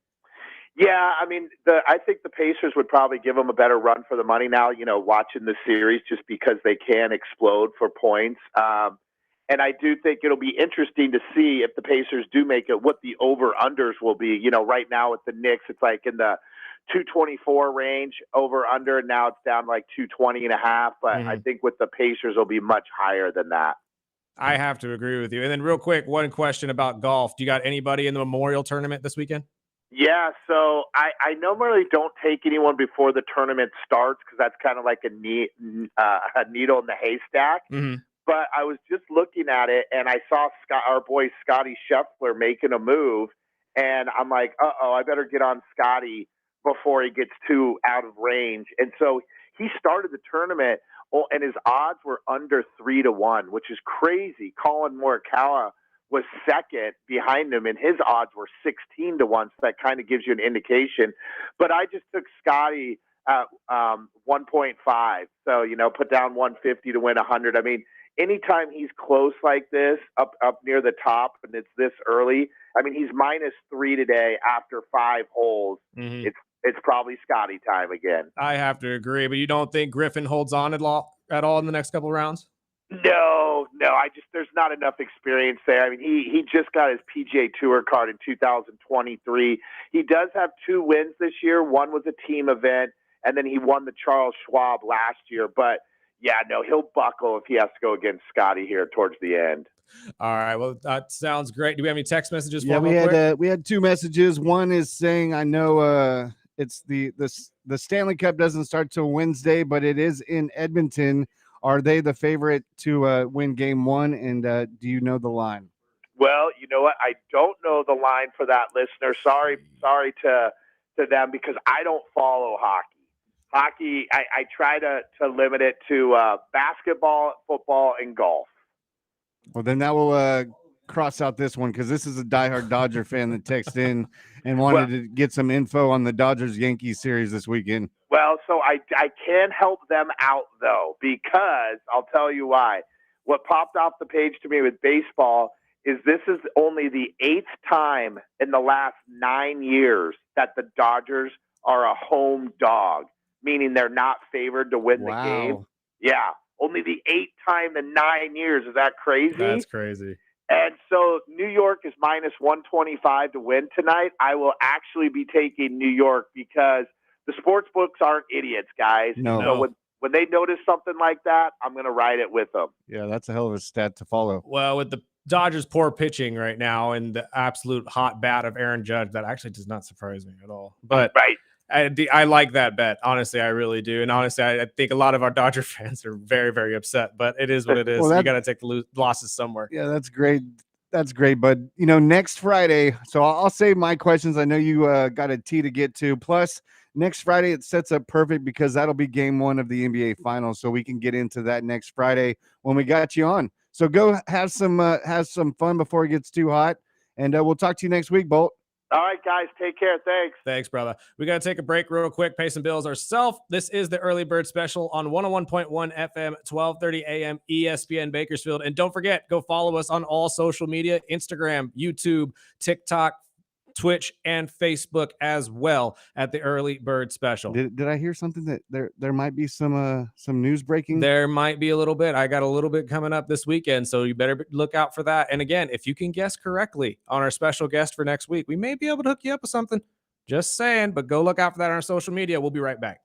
Yeah, I mean, I think the Pacers would probably give them a better run for the money now, watching the series just because they can explode for points. And I do think it'll be interesting to see if the Pacers do make it, what the over-unders will be. Right now with the Knicks, it's like in the 224 range over-under, and now it's down like 220.5. But I think with the Pacers, it'll be much higher than that. I have to agree with you. And then real quick, one question about golf. Do you got anybody in the Memorial Tournament this weekend? Yeah, so I normally don't take anyone before the tournament starts because that's kind of like a needle in the haystack. Mm-hmm. But I was just looking at it, and I saw our boy Scotty Scheffler making a move, and I'm like, I better get on Scotty before he gets too out of range. And so he started the tournament, and his odds were under 3-1, which is crazy. Colin Morikawa was second behind him, and his odds were 16-1, so that kind of gives you an indication. But I just took Scotty at 1.5, so, put down 150 to win 100. I mean, anytime he's close like this, up near the top, and it's this early, I mean, he's -3 today after 5 holes. Mm-hmm. It's probably Scotty time again. I have to agree, but you don't think Griffin holds on at all in the next couple of rounds? No, there's not enough experience there. I mean, he just got his PGA Tour card in 2023. He does have 2 wins this year. One was a team event, and then he won the Charles Schwab last year. But yeah, no, he'll buckle if he has to go against Scotty here towards the end. All right, well, that sounds great. Do we have any text messages? Yeah, we had 2 messages. One is saying, I know it's the Stanley Cup doesn't start till Wednesday, but it is in Edmonton. Are they the favorite to win game 1? And do you know the line? Well, you know what? I don't know the line for that listener. Sorry to them because I don't follow hockey. Hockey, I try to limit it to basketball, football, and golf. Well, then that will cross out this one because this is a diehard Dodger fan that texted in and wanted to get some info on the Dodgers-Yankees series this weekend. Well, so I can help them out, though, because I'll tell you why. What popped off the page to me with baseball is this is only the 8th time in the last 9 years that the Dodgers are a home dog, meaning they're not favored to win the game. Yeah, only the 8th time in 9 years. Is that crazy? That's crazy. And so New York is -125 to win tonight. I will actually be taking New York because the sports books aren't idiots, guys. No. So when they notice something like that, I'm going to ride it with them. Yeah, that's a hell of a stat to follow. Well, with the Dodgers' poor pitching right now and the absolute hot bat of Aaron Judge, that actually does not surprise me at all. But right. I like that bet. Honestly, I really do. And honestly, I think a lot of our Dodger fans are very, very upset. But it is what it is. You got to take the losses somewhere. Yeah, that's great. That's great. But, next Friday, so I'll save my questions. I know you got a T to get to. Plus, next Friday, it sets up perfect because that'll be game 1 of the NBA Finals. So we can get into that next Friday when we got you on. So go have some fun before it gets too hot. And we'll talk to you next week, Bolt. All right, guys. Take care. Thanks. Thanks, brother. We got to take a break real quick, pay some bills ourselves. This is the Early Bird Special on 101.1 FM, 1230 AM, ESPN Bakersfield. And don't forget, go follow us on all social media, Instagram, YouTube, TikTok, Twitch, and Facebook as well at the Early Bird Special. Did I hear something that there might be some news breaking? There might be a little bit. I got a little bit coming up this weekend, so you better look out for that. And again, if you can guess correctly on our special guest for next week, we may be able to hook you up with something. Just saying, but go look out for that on our social media. We'll be right back.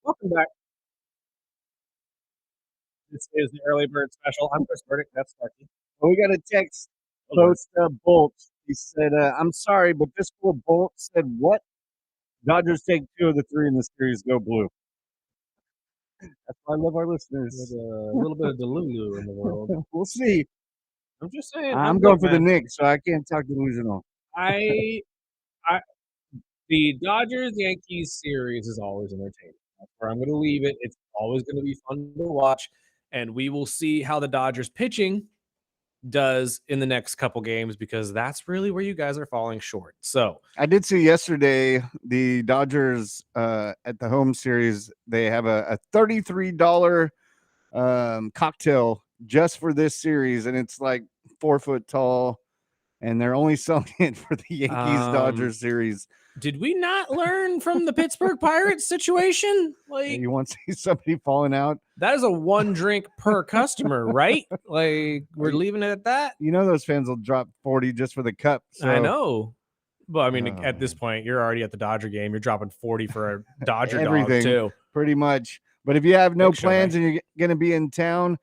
Welcome back. This is the early bird special. I'm Chris Burdick. That's Sparky. Well, we got a text. Post Bolt. He said, "I'm sorry, but this fool Bolt said what? Dodgers take 2 of the 3 in the series. Go blue." That's why I love our listeners. With a little bit of Delulu in the world. We'll see. I'm just saying. I'm going for the Knicks, so I can't talk delusional. I the Dodgers Yankees series is always entertaining. That's where I'm going to leave it. It's always going to be fun to watch, and we will see how the Dodgers pitching does in the next couple games because that's really where you guys are falling short. So I did see yesterday the Dodgers at the home series. They have a $33 cocktail just for this series, and it's like 4 foot tall, and they're only selling it for the Yankees Dodgers series. Did we not learn from the Pittsburgh Pirates situation? Like, You want to see somebody falling out? that is a 1 drink per customer, right? Like, we're leaving it at that. You know those fans will drop 40 just for the cup. So. I know. But I mean, Oh, at this point, you're already at the Dodger game. You're dropping 40 for a Dodger everything, dog too. pretty much. But if you have no Big show, plans man. and you're going to be in town,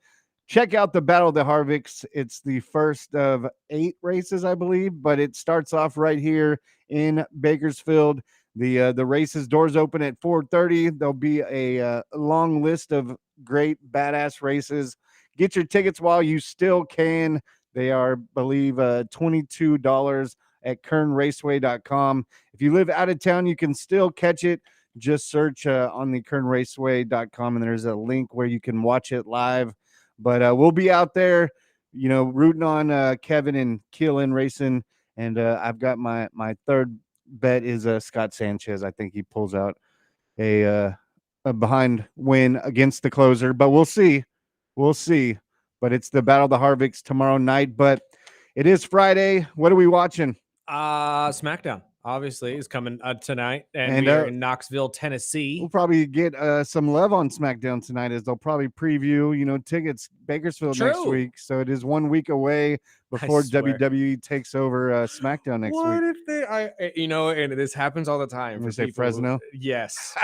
check out the Battle of the Harvichts. It's the first of 8 races, I believe, but it starts off right here in Bakersfield. The races doors open at 4:30. There'll be a long list of great badass races. Get your tickets while you still can. They are, I believe, $22 at kernraceway.com. If you live out of town, you can still catch it. Just search on the kernraceway.com, and there's a link where you can watch it live. But we'll be out there, rooting on Kevin and Keelan Racing. And I've got my third bet is Scott Sanchez. I think he pulls out a behind win against the closer, but we'll see. We'll see. But it's the Battle of the Harvichts tomorrow night. But it is Friday. What are we watching? SmackDown, obviously, is coming tonight. And we are in Knoxville, Tennessee. We'll probably get some love on SmackDown tonight as they'll probably preview, tickets Bakersfield next week. So it is 1 week away before WWE takes over SmackDown next week. What if they, and this happens all the time. We say Fresno? Yes.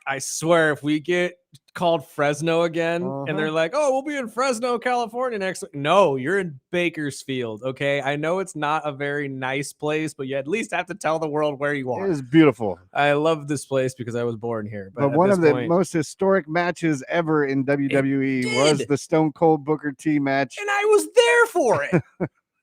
I swear, if we get called Fresno again and they're like, oh, we'll be in Fresno, California next week. No, you're in Bakersfield. Okay. I know it's not a very nice place, but you at least have to tell the world where you are. It is beautiful. I love this place because I was born here. But one of the most historic matches ever in WWE was the Stone Cold Booker T match. And I was there for it.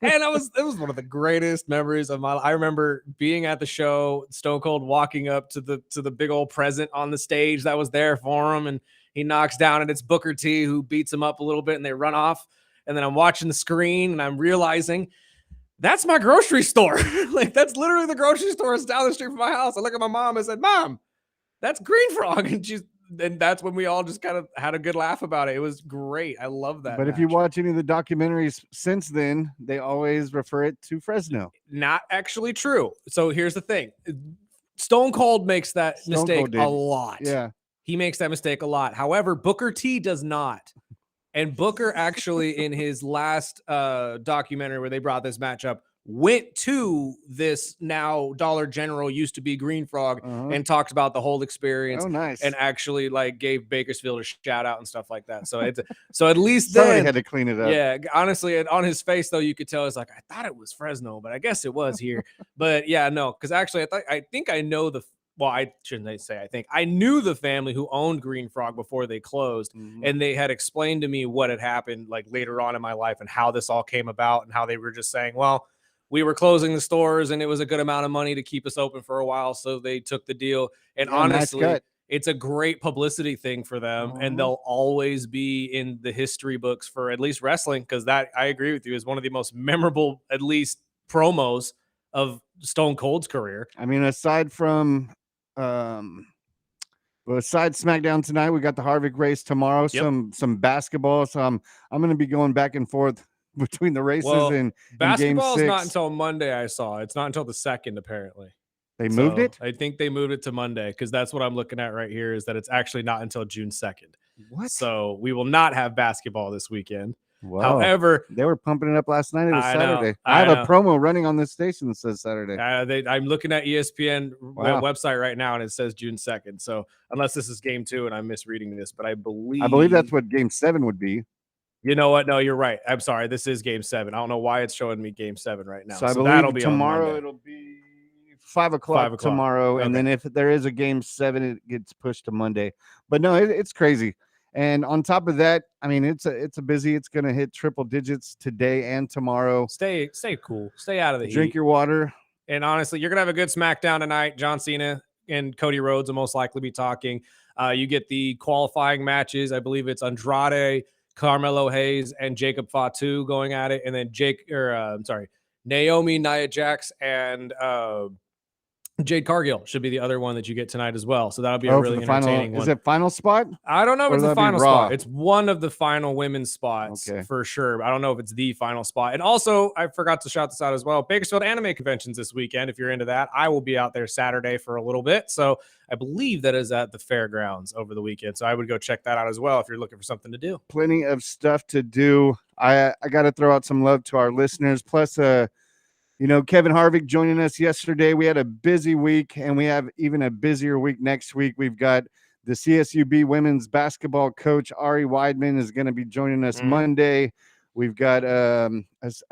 And it was one of the greatest memories of my life. I remember being at the show, Stone Cold walking up to the big old present on the stage that was there for him, and he knocks down, and it's Booker T who beats him up a little bit, and they run off. And then I'm watching the screen, and I'm realizing that's my grocery store. Like, that's literally the grocery store. It's down the street from my house. I look at my mom and said, Mom, that's Green Frog. And that's when we all just kind of had a good laugh about it. It was great. I love that. But if you watch any of the documentaries since then, they always refer it to Fresno. Not actually true. So here's the thing. Stone Cold makes that mistake a lot. Yeah. He makes that mistake a lot. However, Booker T does not. And Booker actually, in his last documentary where they brought this match up, went to this now Dollar General, used to be Green Frog, and talked about the whole experience. Oh, nice. And actually gave Bakersfield a shout out and stuff like that. So at least somebody then had to clean it up. Yeah, honestly, on his face though, you could tell it's like, I thought it was Fresno, but I guess it was here. But yeah, no, because actually I think I know I shouldn't say I think. I knew the family who owned Green Frog before they closed, and they had explained to me what had happened later on in my life and how this all came about and how they were just saying, well, we were closing the stores and it was a good amount of money to keep us open for a while, so they took the deal. And honestly, it's a great publicity thing for them, and they'll always be in the history books for at least wrestling, because that, I agree with you, is one of the most memorable, at least, promos of Stone Cold's career. I mean, aside from besides SmackDown tonight, we got the Harvick race tomorrow. Yep. Some basketball. So I'm going to be going back and forth between the races and basketball game 6. Is not until Monday. I saw it's not until the 2nd apparently. They moved it. I think they moved it to Monday, because that's what I'm looking at right here, is that it's actually not until June 2nd. What? So we will not have basketball this weekend. Wow. However, they were pumping it up last night. It was I know, Saturday. I I have know. a promo running on this station that says Saturday. I'm looking at ESPN Wow. website right now, and it says June 2nd. So unless this is game 2 and I'm misreading this, but I believe that's what game 7 would be. You know what? No, you're right. I'm sorry. This is game 7. I don't know why it's showing me game 7 right now. So I that'll believe be tomorrow on it'll be 5 o'clock tomorrow. And then if there is a game 7, it gets pushed to Monday. But no, it's crazy. And on top of that, I mean, it's a busy. It's going to hit triple digits today and tomorrow. Stay cool. Stay out of the heat. Drink your water. And honestly, you're going to have a good SmackDown tonight. John Cena and Cody Rhodes will most likely be talking. You get the qualifying matches. I believe it's Andrade, Carmelo Hayes, and Jacob Fatu going at it. And then Naomi, Nia Jax, and Jade Cargill should be the other one that you get tonight as well. So that'll be a really entertaining one. Is it final spot? I don't know if Or it's the that'll be final Raw? spot. It's one of the final women's spots for sure. I don't know if it's the final spot. And also, I forgot to shout this out as well. Bakersfield Anime Convention's this weekend. If you're into that, I will be out there Saturday for a little bit. So I believe that is at the fairgrounds over the weekend. So I would go check that out as well if you're looking for something to do. Plenty of stuff to do. I got to throw out some love to our listeners. Plus, Kevin Harvick joining us yesterday. We had a busy week, and we have even a busier week next week. We've got the CSUB women's basketball coach, Ari Weidman, is going to be joining us Monday. We've got a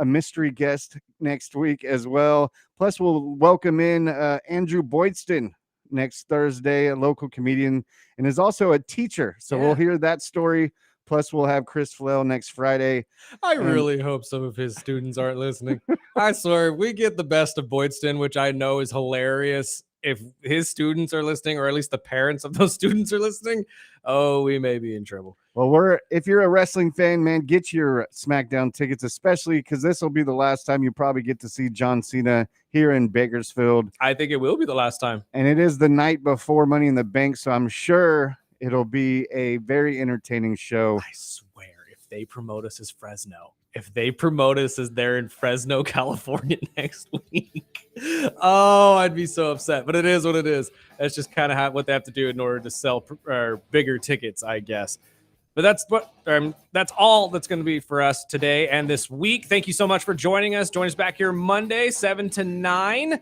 mystery guest next week as well. Plus, we'll welcome in Andrew Boydston next Thursday, a local comedian, and is also a teacher. So we'll hear that story. Plus, we'll have Chris Flell next Friday. I really hope some of his students aren't listening. I swear, if we get the best of Boydston, which I know is hilarious, if his students are listening, or at least the parents of those students are listening, we may be in trouble. Well, if you're a wrestling fan, man, get your SmackDown tickets, especially because this will be the last time you probably get to see John Cena here in Bakersfield. I think it will be the last time. And it is the night before Money in the Bank, so I'm sure it'll be a very entertaining show. I swear, if they promote us as Fresno, if they promote us as they're in Fresno, California next week, I'd be so upset. But it is what it is. That's just kind of what they have to do in order to sell bigger tickets, I guess. But that's all that's going to be for us today and this week. Thank you so much for joining us. Join us back here Monday, 7 to 9.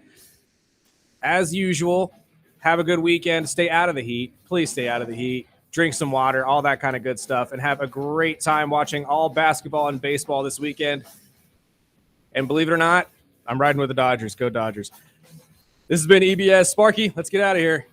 As usual, have a good weekend. Stay out of the heat. Please stay out of the heat. Drink some water, all that kind of good stuff, and have a great time watching all basketball and baseball this weekend. And believe it or not, I'm riding with the Dodgers. Go Dodgers. This has been EBS. Sparky, let's get out of here.